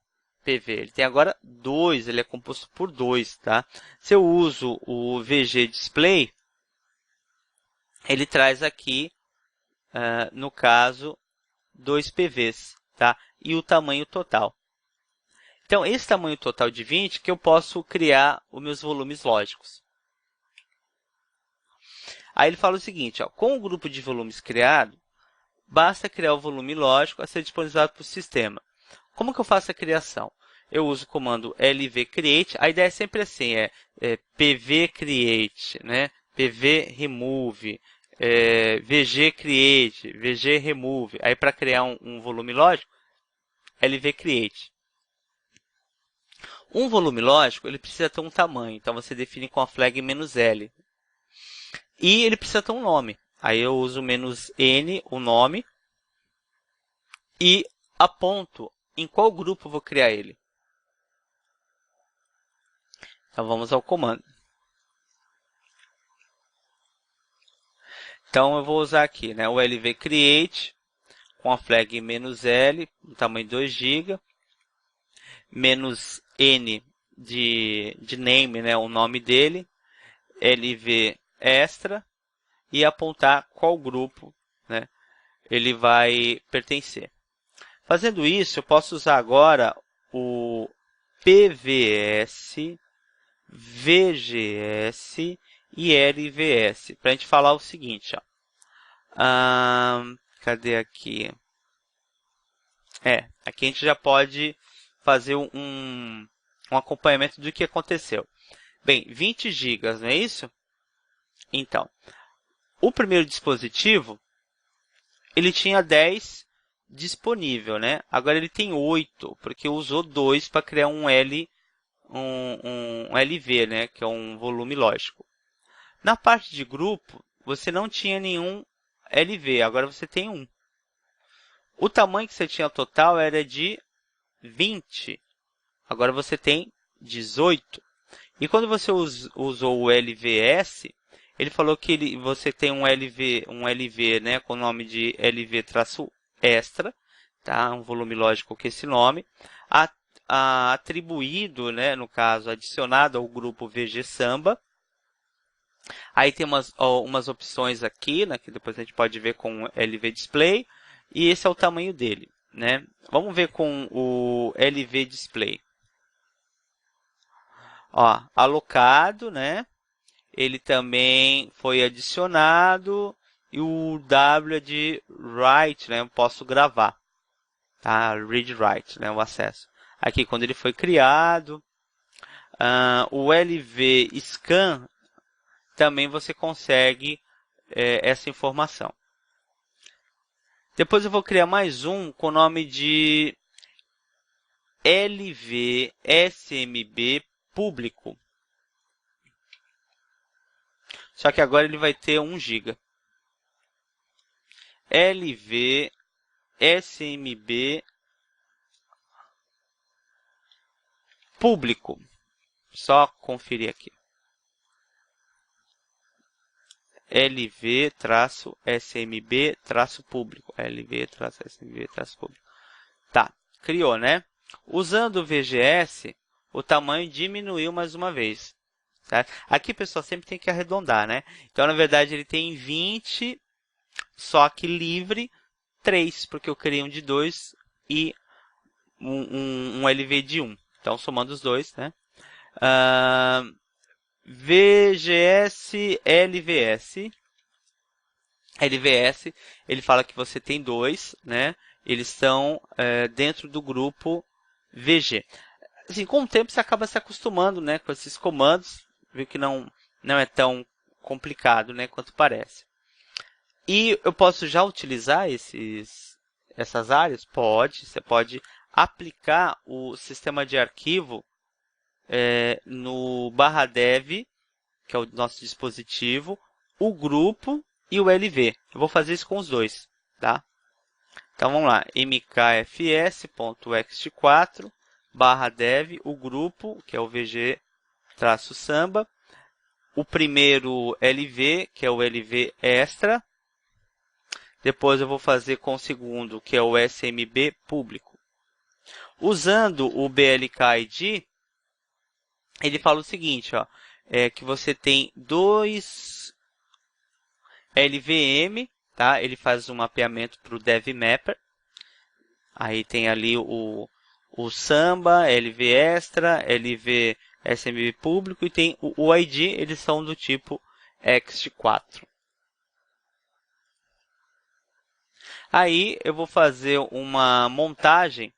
PV, ele tem agora dois, ele é composto por dois, tá? Se eu uso o VG Display, ele traz aqui, no caso, dois PVs, tá? E o tamanho total. Então, esse tamanho total de 20 que eu posso criar os meus volumes lógicos. Aí ele fala o seguinte, ó, com o grupo de volumes criado, basta criar o volume lógico a ser disponibilizado para o sistema. Como que eu faço a criação? Eu uso o comando lvcreate. A ideia é sempre assim, pvcreate, né? pvremove, vgcreate, vgremove. Aí para criar um volume lógico, lvcreate. Um volume lógico, ele precisa ter um tamanho. Então você define com a flag "-l". E ele precisa ter um nome. Aí eu uso "-n", o nome, e aponto em qual grupo eu vou criar ele. Então vamos ao comando. Então eu vou usar aqui, né, o lvcreate com a flag "-l, tamanho 2 GB, "-n" de name, né, o nome dele, lvextra, e apontar qual grupo, né, ele vai pertencer. Fazendo isso, eu posso usar agora o PVS, VGS e LVS, para a gente falar o seguinte, ó. Cadê aqui? Aqui a gente já pode fazer um acompanhamento do que aconteceu. Bem, 20 GB, não é isso? Então, o primeiro dispositivo, ele tinha 10 disponível, né? Agora ele tem 8, porque usou 2 para criar um LV, né? Que é um volume lógico. Na parte de grupo, você não tinha nenhum LV, agora você tem um. O tamanho que você tinha total era de 20, agora você tem 18. E quando você usou o LVS, ele falou que você tem um LV, né, com o nome de LV-extra, tá? Um volume lógico com esse nome, atribuído, né, no caso, adicionado ao grupo VG Samba. Aí tem umas opções aqui, né, que depois a gente pode ver com o LV Display, e esse é o tamanho dele, né? Vamos ver com o LV Display. Ó, alocado, né? Ele também foi adicionado e o W é de write, né? Eu posso gravar, tá? Read write, né? O acesso. Aqui quando ele foi criado, o LV scan também você consegue essa informação. Depois eu vou criar mais um com o nome de LV SMB público. Só que agora ele vai ter 1 GB. LV SMB público. Só conferir aqui. LV-SMB-público. LV-SMB-público. Tá, criou, né? Usando o VGS, o tamanho diminuiu mais uma vez. Certo? Aqui, pessoal, sempre tem que arredondar, né? Então, na verdade, ele tem 20, só que livre 3, porque eu criei um de 2 e um LV de 1. Então, somando os dois, né? VGS, LVS. LVS, ele fala que você tem 2, né? Eles estão dentro do grupo VG. Assim, com o tempo você acaba se acostumando, né, com esses comandos, viu que não é tão complicado, né, quanto parece. E eu posso já utilizar essas áreas? Pode, você pode aplicar o sistema de arquivo no /dev, que é o nosso dispositivo, o grupo e o LV. Eu vou fazer isso com os dois, tá? Então vamos lá, mkfs.ext4 /dev, o grupo, que é o VG-samba, o primeiro LV, que é o LV extra. Depois eu vou fazer com o segundo, que é o SMB público. Usando o BLK-ID, ele fala o seguinte, ó, que você tem dois LVM, tá? Ele faz um mapeamento para o DevMapper. Aí tem ali o Samba, LV Extra, LV SMB público e tem o ID, eles são do tipo ext4. Aí eu vou fazer uma montagem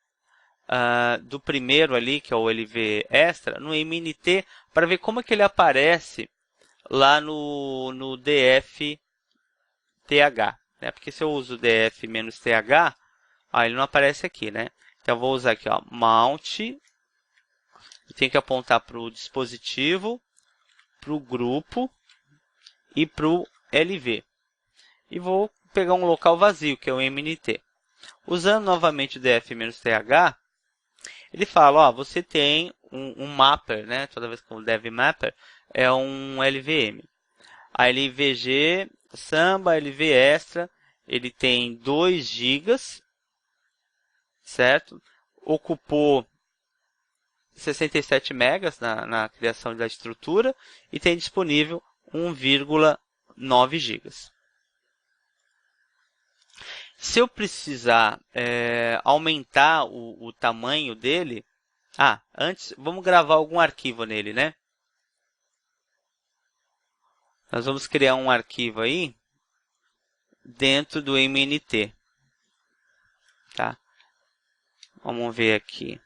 do primeiro ali, que é o LV Extra, no MNT, para ver como é que ele aparece lá no DF TH, né? Porque se eu uso DF-TH, ele não aparece aqui, né? Então eu vou usar aqui, ó, Mount, e tem que apontar para o dispositivo, para o grupo e para o LV. E vou pegar um local vazio, que é o MNT. Usando novamente o DF-TH, ele fala, ó, você tem um mapper, né? Toda vez que o DevMapper é um LVM. A LVG Samba, LV Extra, ele tem 2 GB, certo? Ocupou 67 megas na criação da estrutura e tem disponível 1,9 GB. Se eu precisar aumentar o tamanho dele... antes, vamos gravar algum arquivo nele, né? Nós vamos criar um arquivo aí dentro do MNT. Tá? Vamos ver aqui.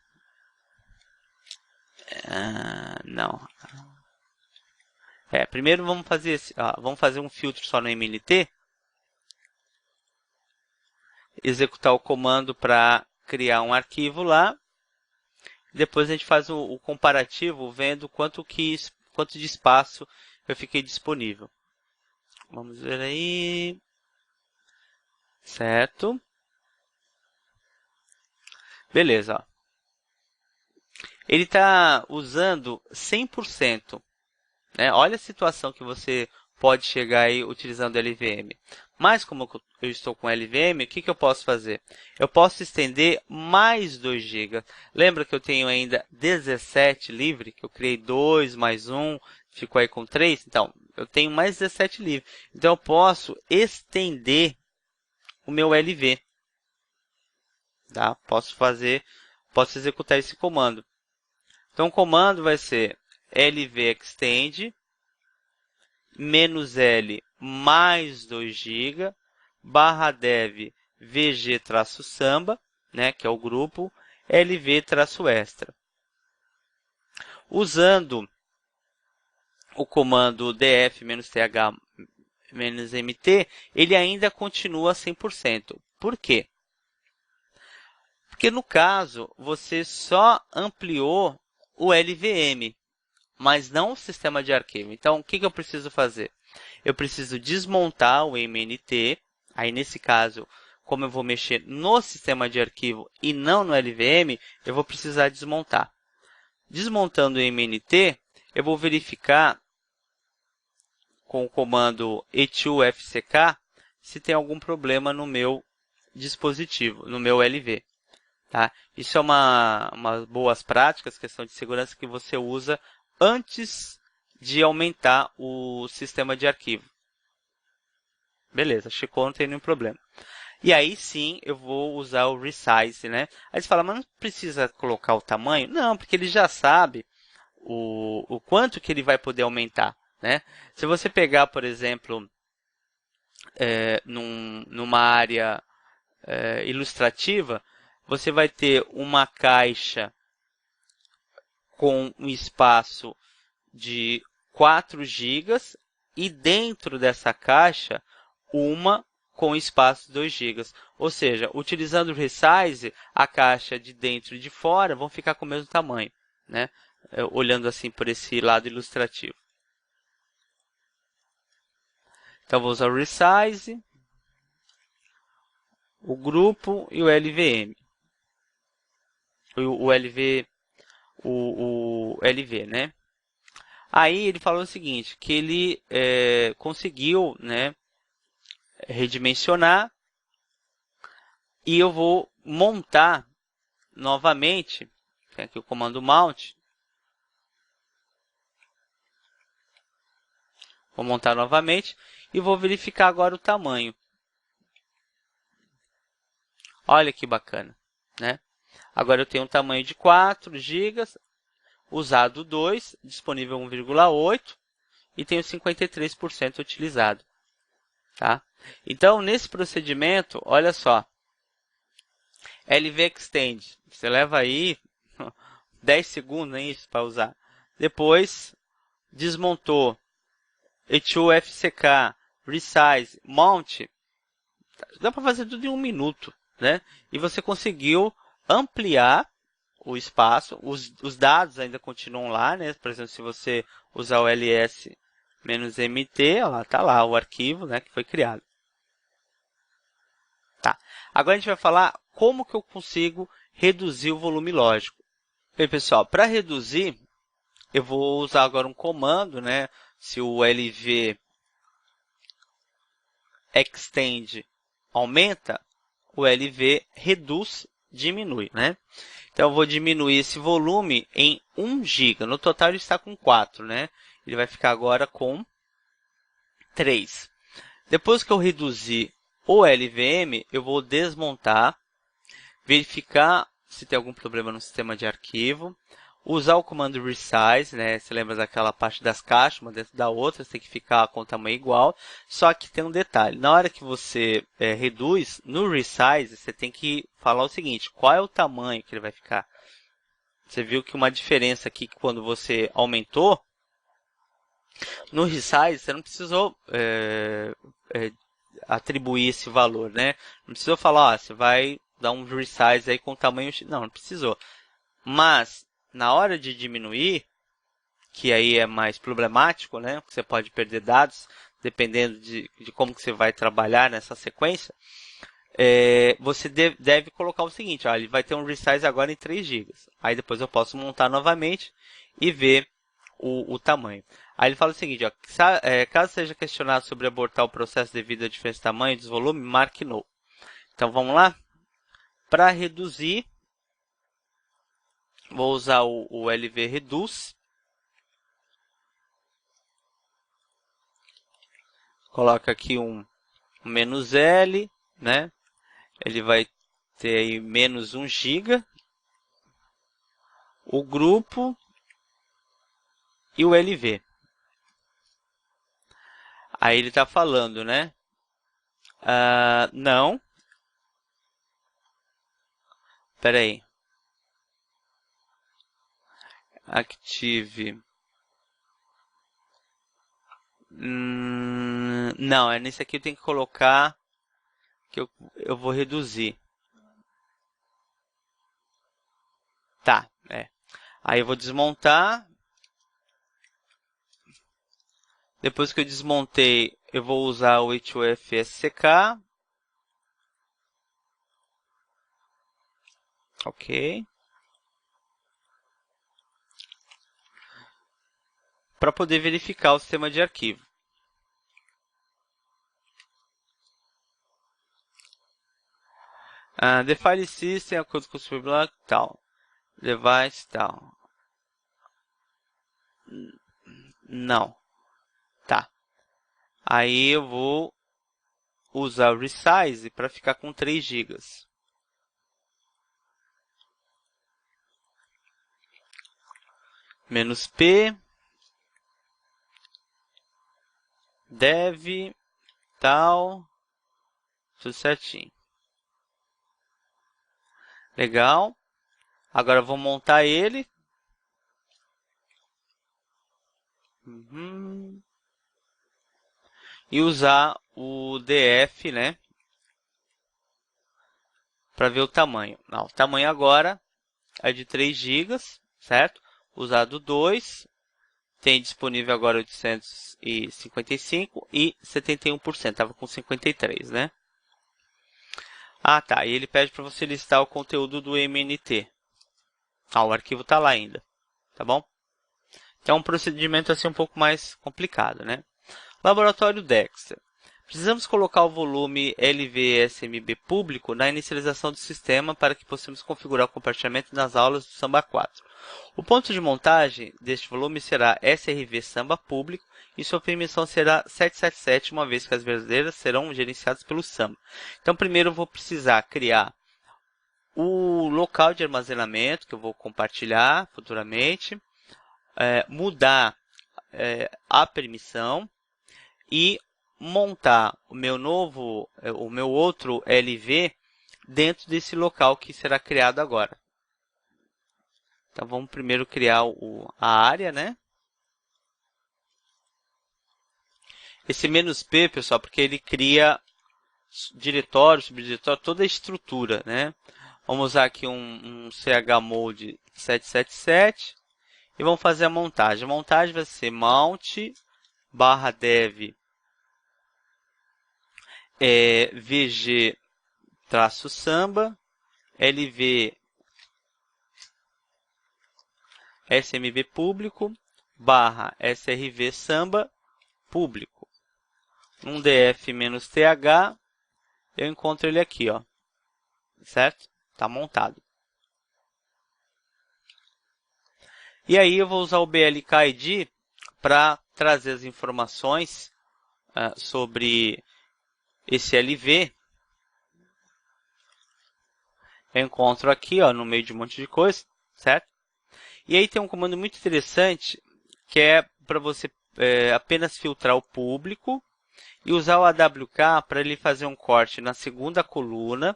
Não. Primeiro vamos fazer um filtro só no MNT. Executar o comando para criar um arquivo lá. Depois a gente faz o comparativo vendo quanto de espaço eu fiquei disponível. Vamos ver aí. Certo. Beleza. Ó. Ele está usando 100%. Né? Olha a situação que você pode chegar aí utilizando LVM. Mas como eu estou com LVM, o que eu posso fazer? Eu posso estender mais 2 GB. Lembra que eu tenho ainda 17 livre? Que eu criei 2 mais 1, ficou aí com 3? Então, eu tenho mais 17 livre. Então, eu posso estender o meu LV. Tá? Posso executar esse comando. Então, o comando vai ser lv extend -l mais 2 GB /dev vg-samba, né, que é o grupo, lv-extra. Usando o comando df-th-mt, ele ainda continua 100%. Por quê? Porque no caso, você só ampliou o LVM, mas não o sistema de arquivo. Então, o que eu preciso fazer? Eu preciso desmontar o MNT. Aí, nesse caso, como eu vou mexer no sistema de arquivo e não no LVM, eu vou precisar desmontar. Desmontando o MNT, eu vou verificar com o comando e2fck se tem algum problema no meu dispositivo, no meu LV. Tá? Isso é uma boas práticas, questão de segurança que você usa antes de aumentar o sistema de arquivo. Beleza, checou, não tem nenhum problema. E aí sim eu vou usar o resize, né? Aí você fala, mas não precisa colocar o tamanho? Não, porque ele já sabe o quanto que ele vai poder aumentar, né? Se você pegar, por exemplo, numa área ilustrativa, você vai ter uma caixa com um espaço de 4 GB e dentro dessa caixa uma com espaço de 2 GB. Ou seja, utilizando o resize, a caixa de dentro e de fora vão ficar com o mesmo tamanho, né? Olhando assim por esse lado ilustrativo. Então, vou usar o resize, o grupo e o LVM. O LV, né? Aí ele falou o seguinte, que ele conseguiu, né, redimensionar E eu vou montar novamente, tem aqui o comando mount, vou montar novamente e vou verificar agora o tamanho. Olha que bacana, né? Agora eu tenho um tamanho de 4 GB, usado 2, disponível 1,8 e tenho 53% utilizado. Tá? Então, nesse procedimento, olha só, LV Extend, você leva aí 10 segundos nem isso para usar. Depois, desmontou E2FCK, Resize, Mount, dá para fazer tudo em 1 minuto, né? E você conseguiu ampliar o espaço, os dados ainda continuam lá, né? Por exemplo, se você usar o ls-mt, ó, tá lá o arquivo, né, que foi criado. Tá. Agora a gente vai falar como que eu consigo reduzir o volume lógico. Bem, pessoal, para reduzir, eu vou usar agora um comando, né? Se o LV extend aumenta, o LV reduz diminui, né? Então, eu vou diminuir esse volume em 1 GB. No total, ele está com 4, né? Ele vai ficar agora com 3. Depois que eu reduzir o LVM, eu vou desmontar, verificar se tem algum problema no sistema de arquivo, usar o comando resize, né? Você lembra daquela parte das caixas, uma dentro da outra, você tem que ficar com o tamanho igual. Só que tem um detalhe, na hora que você reduz, no resize, você tem que falar o seguinte, qual é o tamanho que ele vai ficar. Você viu que uma diferença aqui, quando você aumentou, no resize, você não precisou atribuir esse valor, né? Não precisou falar, ó, você vai dar um resize aí com tamanho X. Não precisou. Mas, na hora de diminuir, que aí é mais problemático, né? Você pode perder dados, dependendo de como que você vai trabalhar nessa sequência. Você deve colocar o seguinte, ó, ele vai ter um resize agora em 3 GB. Aí depois eu posso montar novamente e ver o tamanho. Aí ele fala o seguinte, ó, caso seja questionado sobre abortar o processo devido à diferença de tamanho e desvolume, marque no. Então vamos lá? Para reduzir, vou usar o LV Reduce. Coloca aqui um menos L, né? Ele vai ter aí menos 1 GB. O grupo e o LV. Aí ele está falando, né? Não. Espera aí. Active. Não, é nesse aqui eu tenho que colocar que eu vou reduzir. Tá, Aí eu vou desmontar. Depois que eu desmontei, eu vou usar o H2FSCK. Ok. Para poder verificar o sistema de arquivo. The file system, acordo com o superblock, tal. Device, tal. Não. Tá. Aí eu vou usar o resize para ficar com 3 GB. Menos P. Dev, tal. Tudo certinho. Legal. Agora eu vou montar ele. E usar o DF, né? Para ver o tamanho. Não, o tamanho agora é de 3 GB, certo? Usado 2. Tem disponível agora 855 e 71%. Estava com 53, né? Ah, tá. E ele pede para você listar o conteúdo do MNT. O arquivo está lá ainda. Tá bom? Então, é um procedimento assim um pouco mais complicado, né? Laboratório Dexter. Precisamos colocar o volume LVSMB público na inicialização do sistema para que possamos configurar o compartilhamento nas aulas do Samba 4. O ponto de montagem deste volume será SRV Samba público e sua permissão será 777, uma vez que as verdadeiras serão gerenciadas pelo Samba. Então, primeiro eu vou precisar criar o local de armazenamento, que eu vou compartilhar futuramente, mudar a permissão e montar o meu outro LV dentro desse local que será criado agora. Então, vamos primeiro criar a área, né? Esse "-p", pessoal, porque ele cria diretório, subdiretório, toda a estrutura, né? Vamos usar aqui um chmod 777 e vamos fazer a montagem. A montagem vai ser mount /dev vg-samba lv smb público /srv samba público. Um df-th, eu encontro ele aqui, ó. Certo? Está montado. E aí eu vou usar o blk-id para trazer as informações sobre esse LV. Eu encontro aqui, ó, no meio de um monte de coisa, certo? E aí tem um comando muito interessante que é para você apenas filtrar o público e usar o AWK para ele fazer um corte na segunda coluna.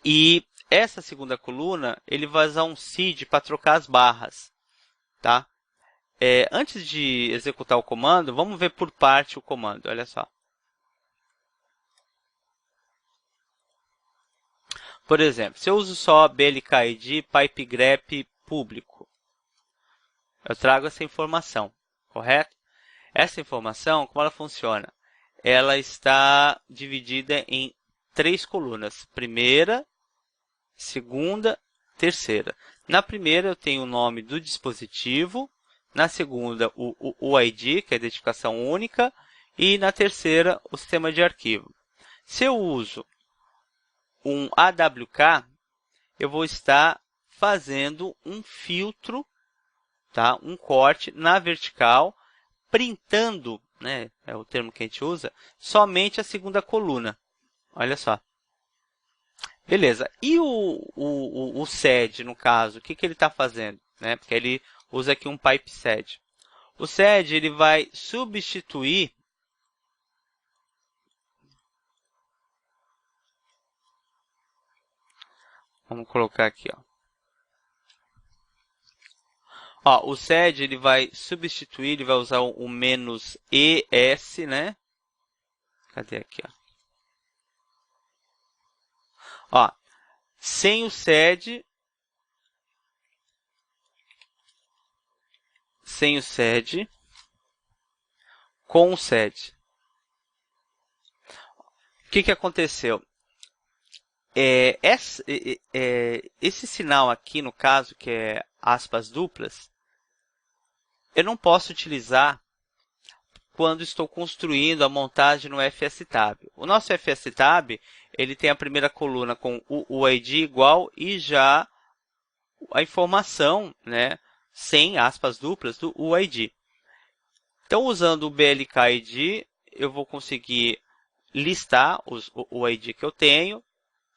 E essa segunda coluna, ele vai usar um seed para trocar as barras, tá? Antes de executar o comando, vamos ver por parte o comando, olha só. Por exemplo, se eu uso só blk-id pipegrep público, eu trago essa informação, correto? Essa informação, como ela funciona? Ela está dividida em 3 colunas. Primeira, segunda, terceira. Na primeira, eu tenho o nome do dispositivo. Na segunda, o ID, que é a identificação única. E na terceira, o sistema de arquivo. Se eu uso um AWK, eu vou estar fazendo um filtro, tá? Um corte na vertical, printando, né, é o termo que a gente usa, somente a segunda coluna. Olha só. Beleza. E o sed, no caso, o que ele está fazendo? Né? Porque ele usa aqui um pipe sed. O sed ele vai substituir vamos colocar aqui, ó. O sed ele vai substituir, ele vai usar o "-es", né? Cadê aqui, ó? Sem o sed, com o sed. O que aconteceu? Esse sinal aqui, no caso, que é aspas duplas, eu não posso utilizar quando estou construindo a montagem no FSTab. O nosso FSTab, ele tem a primeira coluna com o ID igual e já a informação, né, sem aspas duplas do UID. Então, usando o blk-id, eu vou conseguir listar o ID que eu tenho.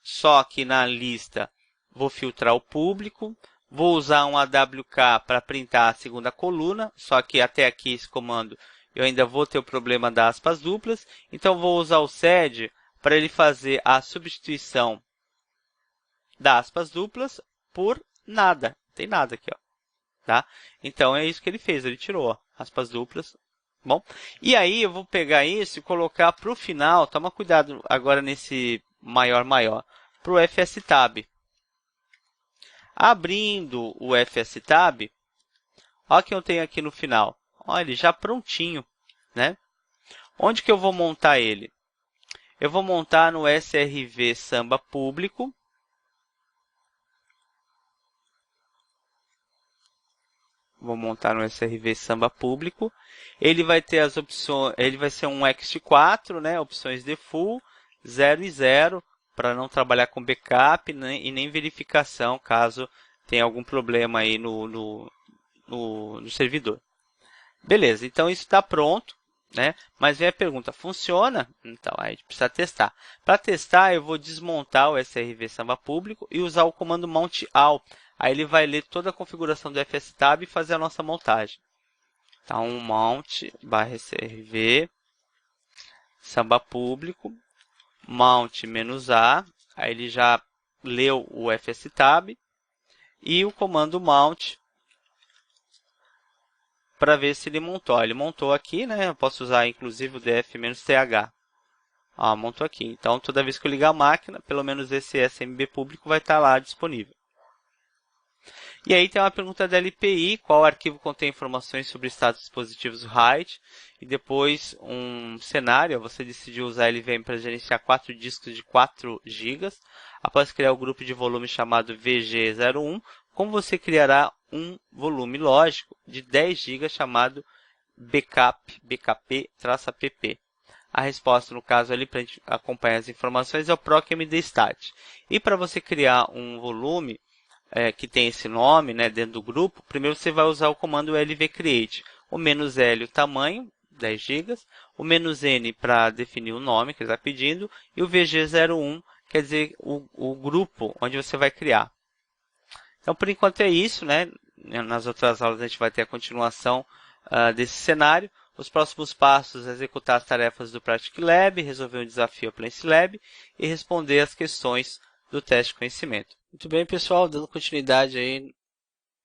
Só que na lista vou filtrar o público. Vou usar um AWK para printar a segunda coluna. Só que até aqui esse comando eu ainda vou ter o problema das aspas duplas. Então, vou usar o sed para ele fazer a substituição das aspas duplas por nada. Tem nada aqui, ó. Tá? Então, é isso que ele fez. Ele tirou, ó, aspas duplas. Bom, e aí eu vou pegar isso e colocar para o final. Toma cuidado agora nesse maior, para o FSTab. Abrindo o FSTab, olha o que eu tenho aqui no final. Olha, ele já prontinho, né? Onde que eu vou montar ele? Eu vou montar no SRV Samba público. Vou montar no SRV Samba público. Ele vai ter as opções, ele vai ser um ext4, né? Opções default, 0 e 0, para não trabalhar com backup e nem verificação, caso tenha algum problema aí no servidor. Beleza, então isso está pronto, né? Mas vem a pergunta, funciona? Então, aí a gente precisa testar. Para testar, eu vou desmontar o SRV Samba público e usar o comando mount all. Aí ele vai ler toda a configuração do FSTab e fazer a nossa montagem. Então, mount /srv Samba público, mount "-a", aí ele já leu o FSTab, e o comando mount para ver se ele montou. Ele montou aqui, né? Eu posso usar inclusive o df-th. Montou aqui. Então, toda vez que eu ligar a máquina, pelo menos esse SMB público vai estar lá disponível. E aí tem uma pergunta da LPI, qual arquivo contém informações sobre estados dispositivos RAID? E depois um cenário, você decidiu usar a LVM para gerenciar 4 discos de 4 GB. Após criar o grupo de volume chamado VG01, como você criará um volume lógico de 10 GB chamado bkp-app? A resposta, no caso ali, para a gente acompanhar as informações, é o proc mdstat. E para você criar um volume que tem esse nome, né, dentro do grupo, primeiro você vai usar o comando lvcreate. O "-l", o tamanho, 10 GB, o "-n" para definir o nome que ele está pedindo, e o VG01 quer dizer o grupo onde você vai criar. Então, por enquanto é isso, né? Nas outras aulas a gente vai ter a continuação desse cenário. Os próximos passos: executar as tarefas do Practic Lab, resolver um desafio Appliance Lab e responder as questões do teste de conhecimento. Muito bem, pessoal, dando continuidade aí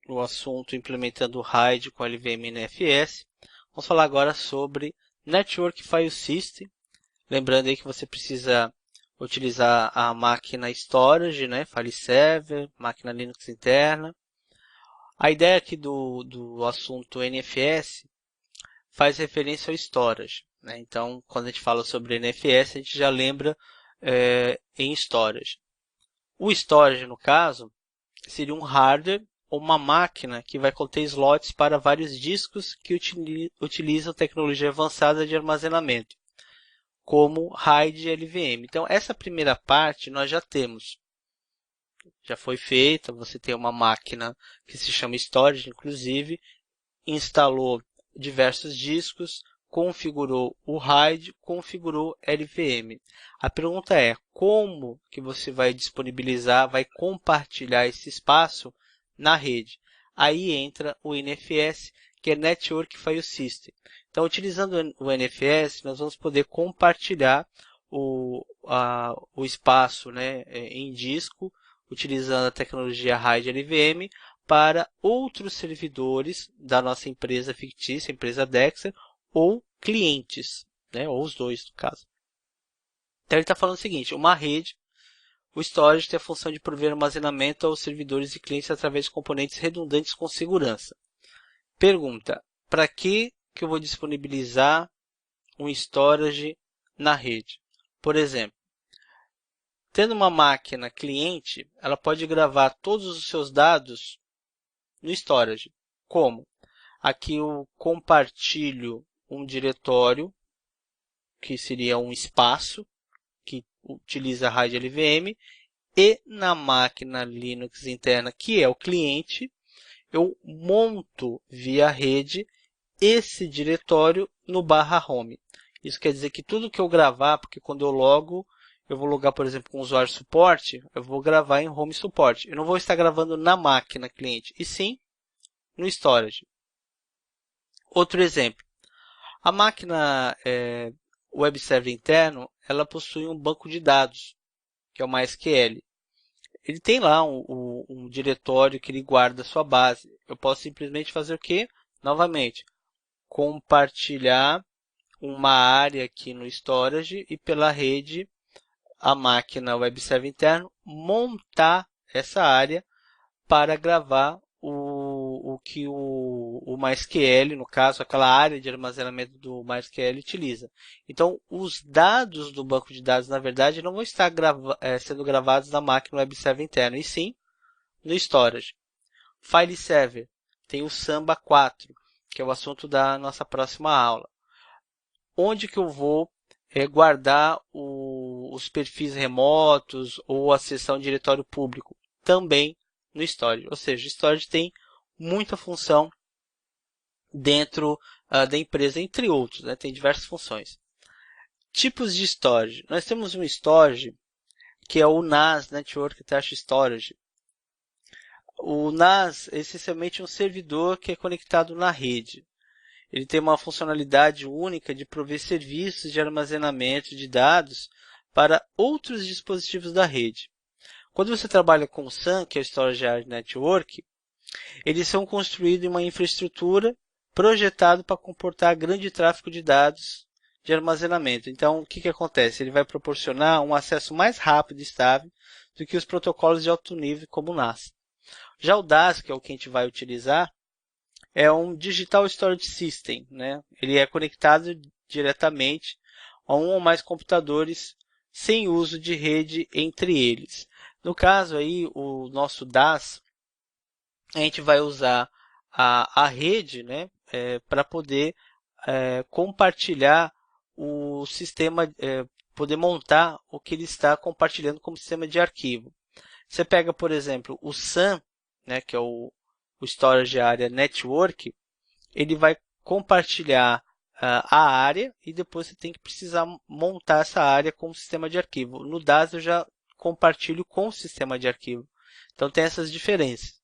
no assunto implementando o RAID com LVM e NFS, vamos falar agora sobre Network File System. Lembrando aí que você precisa utilizar a máquina storage, né, file server, máquina Linux interna. A ideia aqui do assunto NFS faz referência ao storage, né? Então, quando a gente fala sobre NFS, a gente já lembra em storage. O storage, no caso, seria um hardware ou uma máquina que vai conter slots para vários discos que utilizam tecnologia avançada de armazenamento, como RAID e LVM. Então, essa primeira parte nós já temos. Já foi feita, você tem uma máquina que se chama storage, inclusive, instalou diversos discos, configurou o RAID, configurou LVM. A pergunta é, como que você vai disponibilizar, vai compartilhar esse espaço na rede? Aí entra o NFS, que é Network File System. Então, utilizando o NFS, nós vamos poder compartilhar o espaço, né, em disco, utilizando a tecnologia RAID LVM, para outros servidores da nossa empresa fictícia, empresa Dexter, ou clientes, né? Ou os dois, no caso. Então, ele está falando o seguinte, uma rede, o storage tem a função de prover armazenamento aos servidores e clientes através de componentes redundantes com segurança. Pergunta, para que eu vou disponibilizar um storage na rede? Por exemplo, tendo uma máquina cliente, ela pode gravar todos os seus dados no storage. Como? Aqui eu compartilho um diretório, que seria um espaço, que utiliza a RAID LVM, e na máquina Linux interna, que é o cliente, eu monto via rede esse diretório no /home. Isso quer dizer que tudo que eu gravar, porque quando eu logo, eu vou logar, por exemplo, com o usuário suporte, eu vou gravar em home support. Eu não vou estar gravando na máquina cliente, e sim no storage. Outro exemplo, a máquina web server interno, ela possui um banco de dados, que é o MySQL. Ele tem lá um diretório que ele guarda a sua base. Eu posso simplesmente fazer o quê? Novamente, compartilhar uma área aqui no storage e pela rede a máquina web server interno montar essa área para gravar o que o MySQL, no caso, aquela área de armazenamento do MySQL utiliza. Então, os dados do banco de dados, na verdade, não vão estar sendo gravados na máquina web server interna, e sim no storage. File server tem o Samba 4, que é o assunto da nossa próxima aula. Onde que eu vou guardar os perfis remotos ou acessar um diretório público? Também no Storage. Ou seja, o Storage tem muita função dentro da empresa, entre outros, né? Tem diversas funções. Tipos de Storage. Nós temos um Storage que é o NAS, Network Attached Storage. O NAS é essencialmente um servidor que é conectado na rede. Ele tem uma funcionalidade única de prover serviços de armazenamento de dados para outros dispositivos da rede. Quando você trabalha com o SAN, que é o Storage Area Network, eles são construídos em uma infraestrutura projetada para comportar grande tráfego de dados de armazenamento. Então, o que acontece? Ele vai proporcionar um acesso mais rápido e estável do que os protocolos de alto nível como o NAS. Já o DAS, que é o que a gente vai utilizar, é um Digital Storage System, né? Ele é conectado diretamente a um ou mais computadores sem uso de rede entre eles. No caso aí, o nosso DAS, a gente vai usar a rede, né, para poder compartilhar o sistema, poder montar o que ele está compartilhando como sistema de arquivo. Você pega, por exemplo, o SAN, né, que é o Storage Area Network, ele vai compartilhar a área e depois você tem que precisar montar essa área com o sistema de arquivo. No DAS eu já compartilho com o sistema de arquivo. Então tem essas diferenças.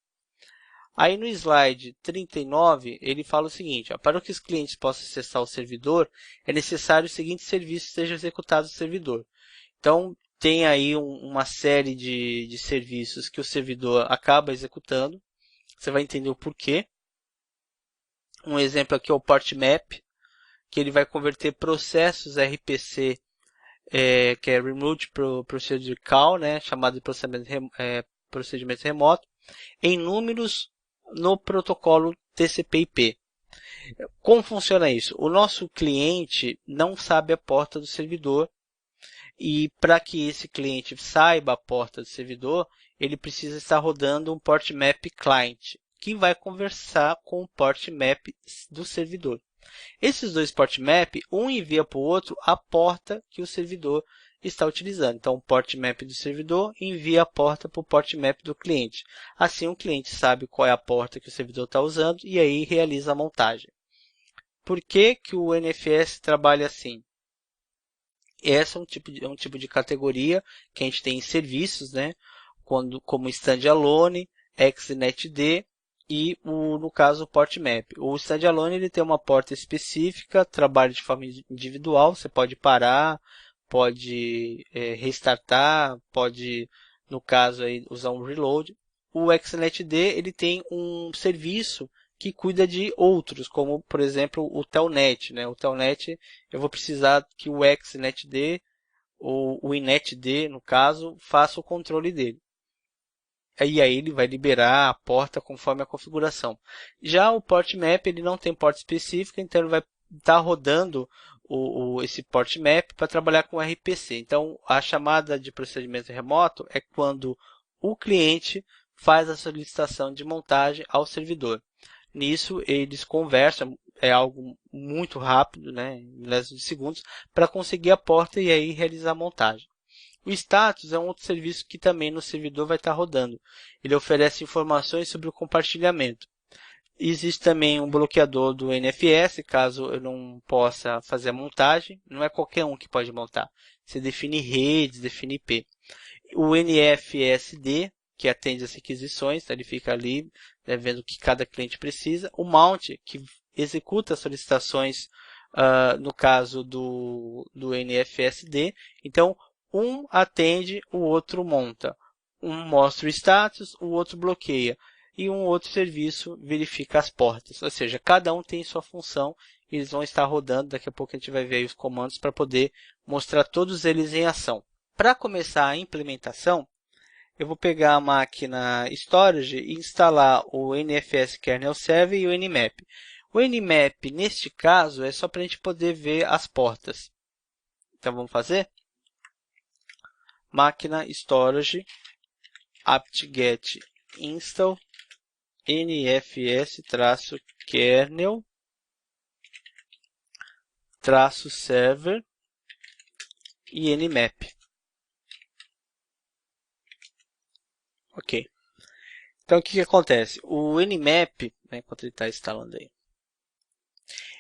Aí no slide 39, ele fala o seguinte, para que os clientes possam acessar o servidor, é necessário os seguintes serviços sejam executados no servidor. Então, tem aí uma série de serviços que o servidor acaba executando. Você vai entender o porquê. Um exemplo aqui é o Port Map, que ele vai converter processos RPC, que é Remote Procedure Call, né, chamado de procedimento remoto, em números no protocolo TCP/IP. Como funciona isso? O nosso cliente não sabe a porta do servidor e para que esse cliente saiba a porta do servidor, ele precisa estar rodando um Port Map Client, que vai conversar com o Port Map do servidor. Esses dois Port Map, um envia para o outro a porta que o servidor está utilizando. Então, o Port Map do servidor envia a porta para o Port Map do cliente. Assim, o cliente sabe qual é a porta que o servidor está usando e aí realiza a montagem. Por que que o NFS trabalha assim? Essa é um tipo de categoria que a gente tem em serviços, né? Como Standalone, XNetD e, no caso, o Port Map. O Standalone ele tem uma porta específica, trabalha de forma individual, você pode parar, pode restartar, pode, no caso, aí, usar um reload. O XNetD ele tem um serviço que cuida de outros, como, por exemplo, o Telnet, né? O Telnet, eu vou precisar que o XNetD ou o INetD, no caso, faça o controle dele. E aí ele vai liberar a porta conforme a configuração. Já o Port Map, ele não tem porta específica, então ele vai estar rodando esse Port Map para trabalhar com RPC. Então, a chamada de procedimento remoto é quando o cliente faz a solicitação de montagem ao servidor. Nisso, eles conversam, é algo muito rápido, né, em milésimos de segundos, para conseguir a porta e aí realizar a montagem. O status é um outro serviço que também no servidor vai estar rodando. Ele oferece informações sobre o compartilhamento. Existe também um bloqueador do NFS, caso eu não possa fazer a montagem. Não é qualquer um que pode montar. Você define redes, define IP. O NFSD, que atende as requisições, ele fica ali, né, vendo o que cada cliente precisa. O Mount, que executa as solicitações, no caso do NFSD. Então, um atende, o outro monta. Um mostra o status, o outro bloqueia. E um outro serviço verifica as portas. Ou seja, cada um tem sua função e eles vão estar rodando. Daqui a pouco a gente vai ver aí os comandos para poder mostrar todos eles em ação. Para começar a implementação, eu vou pegar a máquina Storage e instalar o NFS Kernel Server e o Nmap. O Nmap, neste caso, é só para a gente poder ver as portas. Então, vamos fazer? Máquina Storage apt-get install nfs-kernel -server e nmap. Ok. Então, o que acontece? O nmap, né, enquanto ele está instalando aí,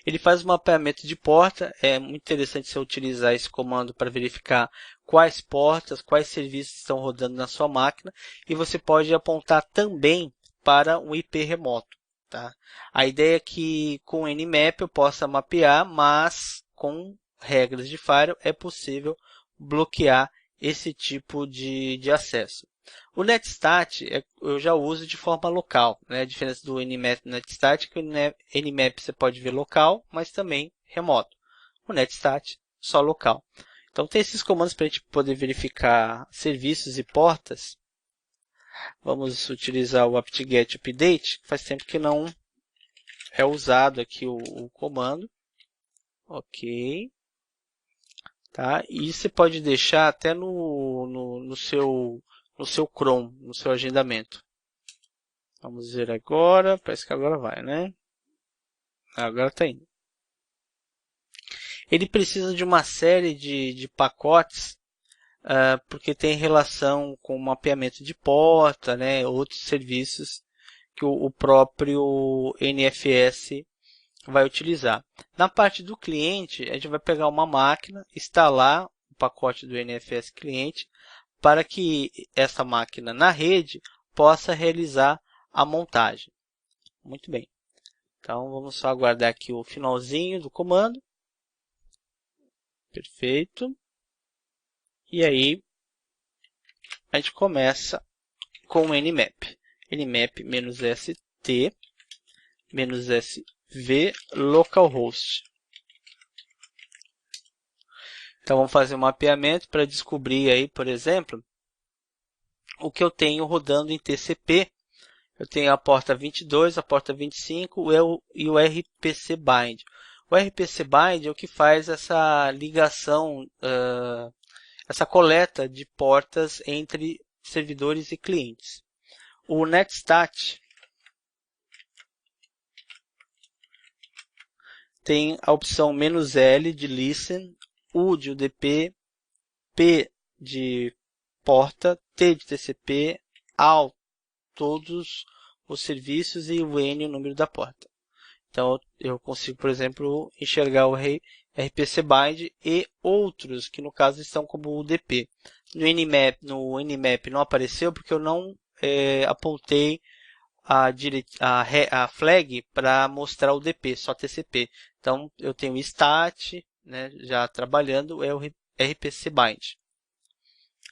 ele faz um mapeamento de porta. É muito interessante você utilizar esse comando para verificar quais portas, quais serviços estão rodando na sua máquina. E você pode apontar também para um IP remoto. Tá? A ideia é que com o nmap eu possa mapear, mas com regras de firewall é possível bloquear esse tipo de acesso. O netstat eu já uso de forma local, né? A diferença do nmap e do netstat é que o nmap você pode ver local, mas também remoto. O netstat só local. Então tem esses comandos para a gente poder verificar serviços e portas. Vamos utilizar o apt-get update. Faz tempo que não é usado aqui o comando. Ok. Tá? E você pode deixar até no seu Chrome, no seu agendamento. Vamos ver agora. Parece que agora vai, né? Agora está indo. Ele precisa de uma série de pacotes, porque tem relação com o mapeamento de porta, né? Outros serviços que o próprio NFS vai utilizar. Na parte do cliente, a gente vai pegar uma máquina, instalar o pacote do NFS cliente, para que essa máquina na rede possa realizar a montagem. Muito bem. Então, vamos só aguardar aqui o finalzinho do comando. Perfeito. E aí, a gente começa com o nmap. nmap-st -sv localhost. Então, vamos fazer um mapeamento para descobrir aí, por exemplo, o que eu tenho rodando em TCP. Eu tenho a porta 22, a porta 25 e o RPC Bind. O RPC Bind é o que faz essa ligação, essa coleta de portas entre servidores e clientes. O netstat tem a opção "-l" de listen, U de UDP, P de porta, T de TCP, ALL todos os serviços e o N o número da porta. Então eu consigo, por exemplo, enxergar o RPC Bind e outros que no caso estão como UDP. No Nmap não apareceu porque eu não apontei a flag para mostrar o DP, só TCP. Então eu tenho stat, né, já trabalhando, é o RPC Bind.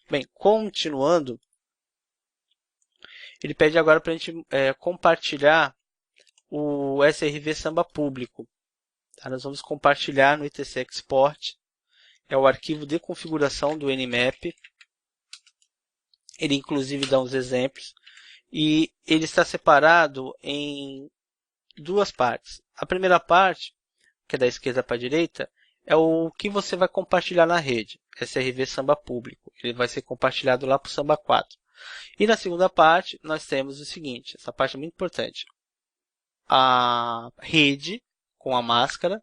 Bem, continuando, ele pede agora para a gente compartilhar o SRV Samba público. Tá? Nós vamos compartilhar no ITC Export. É o arquivo de configuração do Nmap. Ele inclusive dá uns exemplos. E ele está separado em duas partes. A primeira parte, que é da esquerda para a direita, é o que você vai compartilhar na rede. SRV Samba público. Ele vai ser compartilhado lá para o Samba 4. E na segunda parte, nós temos o seguinte. Essa parte é muito importante. A rede com a máscara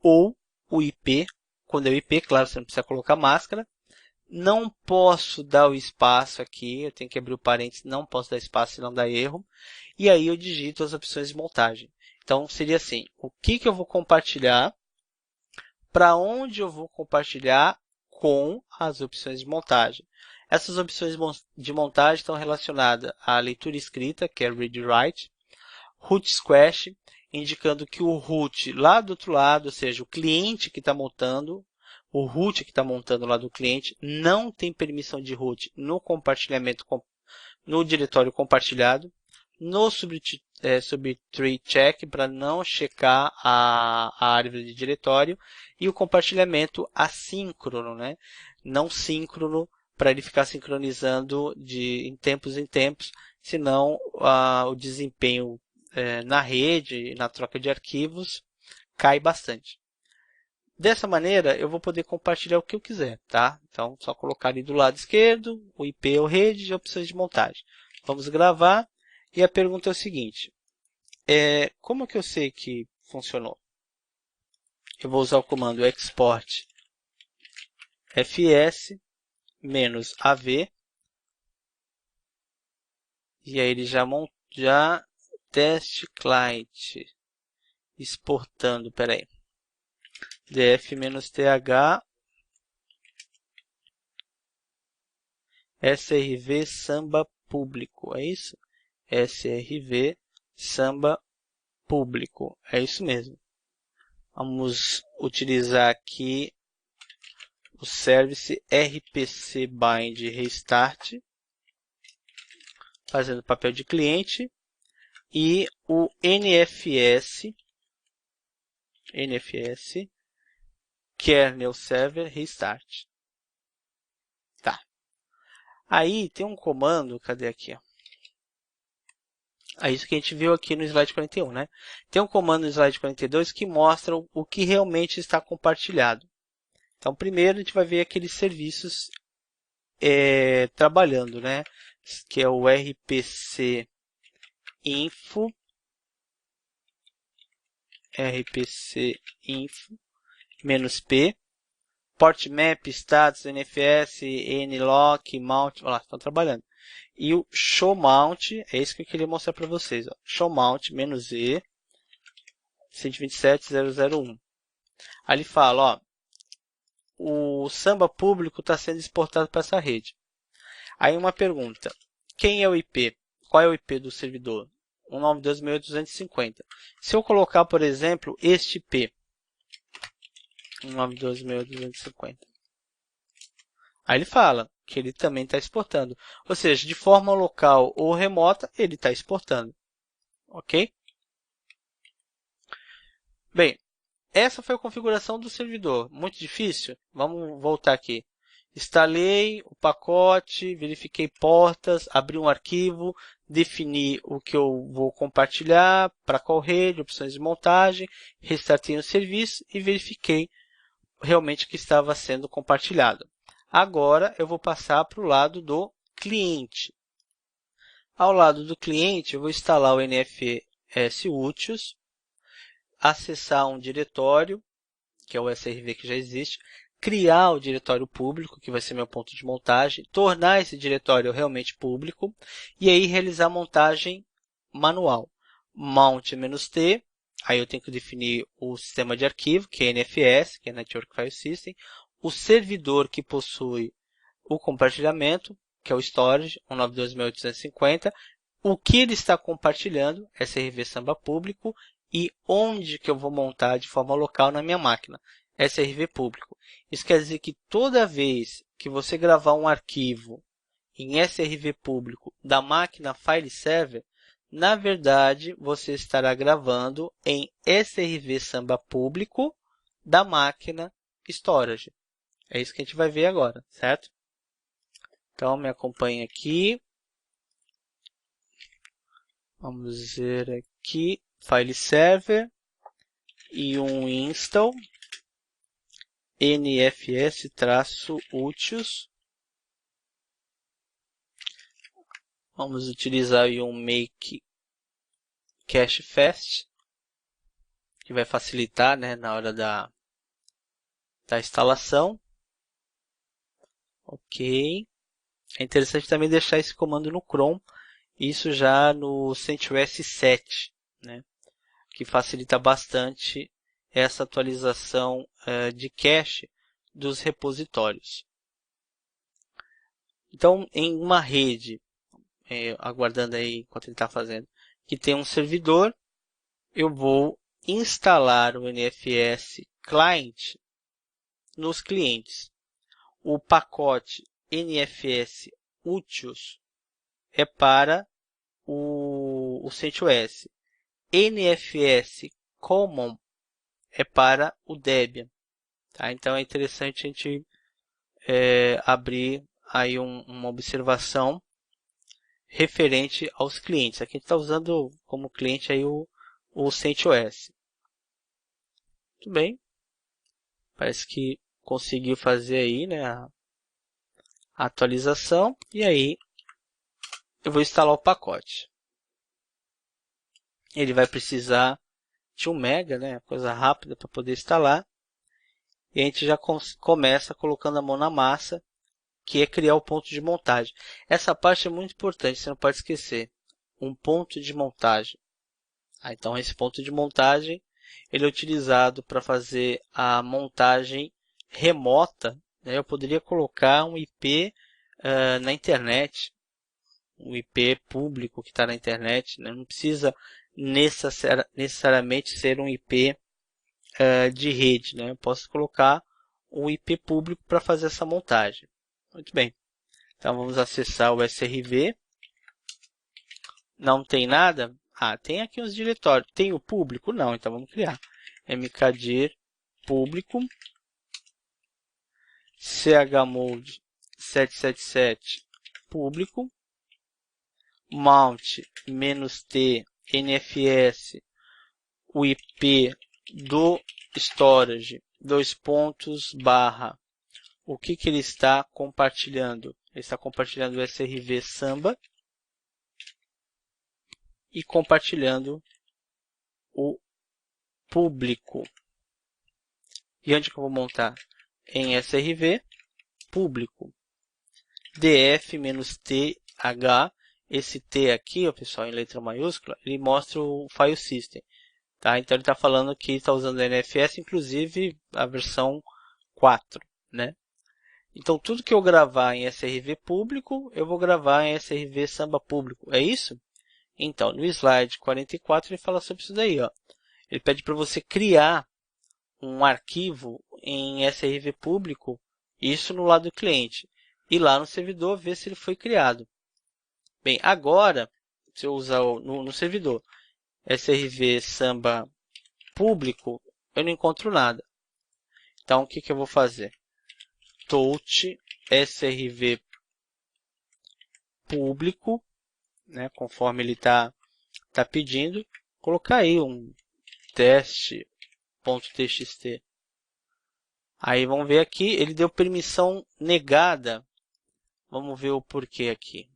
ou o IP. Quando é o IP, claro, você não precisa colocar máscara. Não posso dar o espaço aqui, eu tenho que abrir o parênteses, não posso dar espaço, senão dá erro. E aí eu digito as opções de montagem. Então seria assim, o que eu vou compartilhar, para onde eu vou compartilhar com as opções de montagem. Essas opções de montagem estão relacionadas à leitura escrita, que é read e write, root squash, indicando que o root lá do outro lado, ou seja, o cliente que está montando, o root que está montando lá do cliente, não tem permissão de root no compartilhamento, no diretório compartilhado, no subtree check, para não checar a árvore de diretório, e o compartilhamento assíncrono, né? Não síncrono, para ele ficar sincronizando em tempos, senão o desempenho na rede, na troca de arquivos, cai bastante. Dessa maneira, eu vou poder compartilhar o que eu quiser, tá? Então, só colocar ali do lado esquerdo, o IP ou rede e opções de montagem. Vamos gravar E a pergunta é o seguinte, como que eu sei que funcionou? Eu vou usar o comando export fs -av, e aí ele já teste client exportando, peraí, df-th srv samba público, é isso? srv samba público, é isso mesmo. Vamos utilizar aqui o service rpc bind restart, fazendo papel de cliente, e o nfs kernel server restart. Tá. Aí tem um comando, cadê aqui? É isso que a gente viu aqui no slide 41, né? Tem um comando no slide 42 que mostra o que realmente está compartilhado. Então, primeiro a gente vai ver aqueles serviços trabalhando, né? Que é o rpc info -p, port map, status, nfs, nlock, mount, olha lá, estão trabalhando. E o show mount, é isso que eu queria mostrar para vocês, ó. Show mount -e 127.0.0.1. Aí ele fala, ó, o samba público está sendo exportado para essa rede. Aí uma pergunta, quem é o IP? Qual é o IP do servidor? 192.250. Se eu colocar, por exemplo, este IP, 192.250, aí ele fala que ele também está exportando. Ou seja, de forma local ou remota, ele está exportando. Ok? Bem, essa foi a configuração do servidor. Muito difícil? Vamos voltar aqui. Instalei o pacote, verifiquei portas, abri um arquivo, defini o que eu vou compartilhar, para qual rede, opções de montagem, restartei o serviço e verifiquei realmente que estava sendo compartilhado. Agora eu vou passar para o lado do cliente. Ao lado do cliente, eu vou instalar o NFS úteis, acessar um diretório, que é o SRV que já existe, criar o diretório público, que vai ser meu ponto de montagem, tornar esse diretório realmente público, e aí realizar a montagem manual. Mount-T, aí eu tenho que definir o sistema de arquivo, que é NFS, que é Network File System, o servidor que possui o compartilhamento, que é o storage, 192.850, o que ele está compartilhando, SRV Samba Público, e onde que eu vou montar de forma local na minha máquina, SRV Público. Isso quer dizer que toda vez que você gravar um arquivo em SRV Público da máquina File Server, na verdade, você estará gravando em SRV Samba Público da máquina Storage. É isso que a gente vai ver agora, certo? Então, me acompanhe aqui. Vamos ver aqui, File Server e um install nfs-úteis. Vamos utilizar aí um make cache fast, que vai facilitar, né, na hora da instalação. Ok. É interessante também deixar esse comando no Chrome, isso já no CentOS 7, né, que facilita bastante essa atualização de cache dos repositórios. Então, em uma rede, aguardando aí enquanto ele está fazendo, que tem um servidor, eu vou instalar o NFS Client nos clientes. O pacote NFS úteis é para o CentOS. NFS Common é para o Debian. Tá? Então é interessante a gente abrir aí uma observação referente aos clientes. Aqui a gente está usando como cliente aí o CentOS. Muito bem. Parece que conseguiu fazer aí, né, a atualização. E aí eu vou instalar o pacote. Ele vai precisar de 1 mega, né? Coisa rápida para poder instalar. E a gente já começa colocando a mão na massa, que é criar o ponto de montagem. Essa parte é muito importante, você não pode esquecer. Um ponto de montagem. Então esse ponto de montagem ele é utilizado para fazer a montagem remota, né? Eu poderia colocar um IP na internet, um IP público que está na internet, né? Não precisa necessariamente ser um IP de rede, né? Eu posso colocar um IP público para fazer essa montagem. Muito bem. Então vamos acessar o SRV. Não tem nada? Ah, tem aqui uns diretórios. Tem o público? Não, então vamos criar. mkdir público chmod 777 público mount -t nfs o IP do storage /, o que ele está compartilhando? Ele está compartilhando o SRV Samba e compartilhando o público. E onde que eu vou montar? Em SRV público df-th, esse T aqui, ó, pessoal, em letra maiúscula, ele mostra o file system. Tá? Então ele está falando que está usando o NFS, inclusive a versão 4. Né? Então tudo que eu gravar em SRV público, eu vou gravar em SRV Samba público. É isso? Então, no slide 44 ele fala sobre isso daí. Ó. Ele pede para você criar um arquivo em SRV público, isso no lado do cliente. E lá no servidor ver se ele foi criado. Bem, agora, se eu usar no servidor SRV Samba público, eu não encontro nada. Então, o que eu vou fazer? Touch SRV público, né, conforme ele tá pedindo, colocar aí um teste.txt. Aí vamos ver aqui, ele deu permissão negada. Vamos ver o porquê aqui.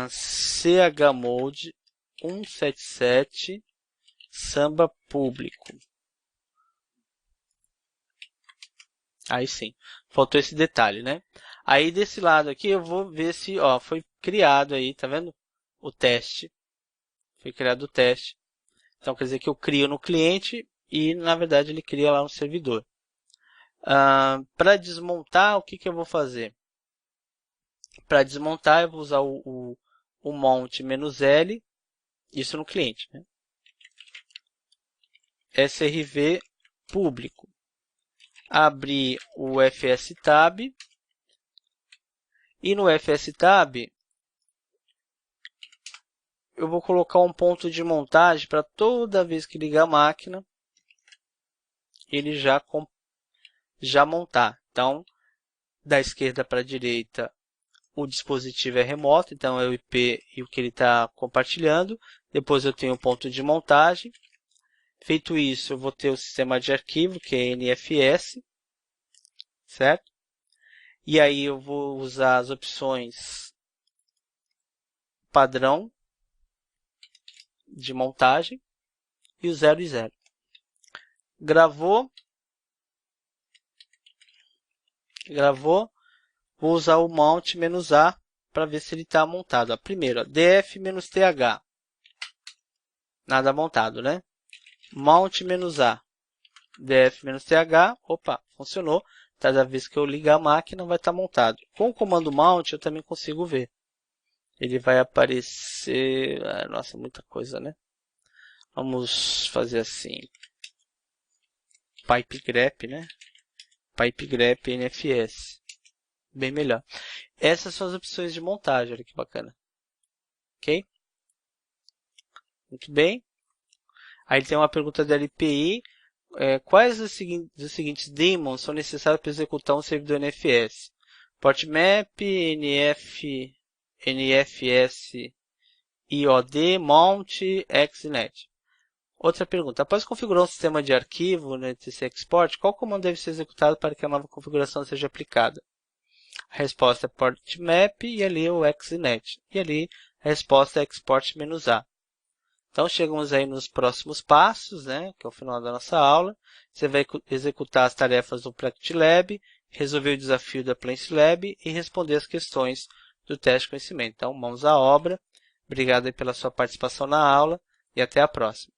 chmod 177 Samba público. Aí sim, faltou esse detalhe, né? Aí desse lado aqui eu vou ver se foi criado aí, tá vendo? O teste. Foi criado o teste. Então quer dizer que eu crio no cliente e na verdade ele cria lá no servidor. Para desmontar, o que eu vou fazer? Para desmontar eu vou usar o mount -L, isso no cliente. Né? SRV público. Abrir o FSTab. E no FSTab, eu vou colocar um ponto de montagem para toda vez que ligar a máquina, ele já montar. Então, da esquerda para a direita, o dispositivo é remoto, então é o IP e o que ele está compartilhando. Depois eu tenho o ponto de montagem. Feito isso, eu vou ter o sistema de arquivo, que é NFS, certo? E aí eu vou usar as opções padrão de montagem e o 0 e 0. Gravou, vou usar o mount -a para ver se ele está montado. Ó, primeiro, ó, df-th, nada montado, né? Mount -a, df-th, opa, funcionou. Cada vez que eu ligar a máquina vai estar montado. Com o comando mount eu também consigo ver. Ele vai aparecer... nossa, muita coisa, né? Vamos fazer assim. Pipe grep, né? Pipe grep NFS. Bem melhor. Essas são as opções de montagem, olha que bacana. Ok? Muito bem. Aí tem uma pergunta da LPI. Quais dos seguintes daemons são necessários para executar um servidor NFS? Portmap, NFS, IOD, Mount, XNet. Outra pergunta. Após configurar um sistema de arquivo no NTC Export, qual comando deve ser executado para que a nova configuração seja aplicada? A resposta é portmap e ali o XNet. E ali a resposta é export -a. Então, chegamos aí nos próximos passos, né, que é o final da nossa aula. Você vai executar as tarefas do PractiLab, resolver o desafio da PlanceLab e responder as questões do teste de conhecimento. Então, mãos à obra. Obrigado aí pela sua participação na aula e até a próxima.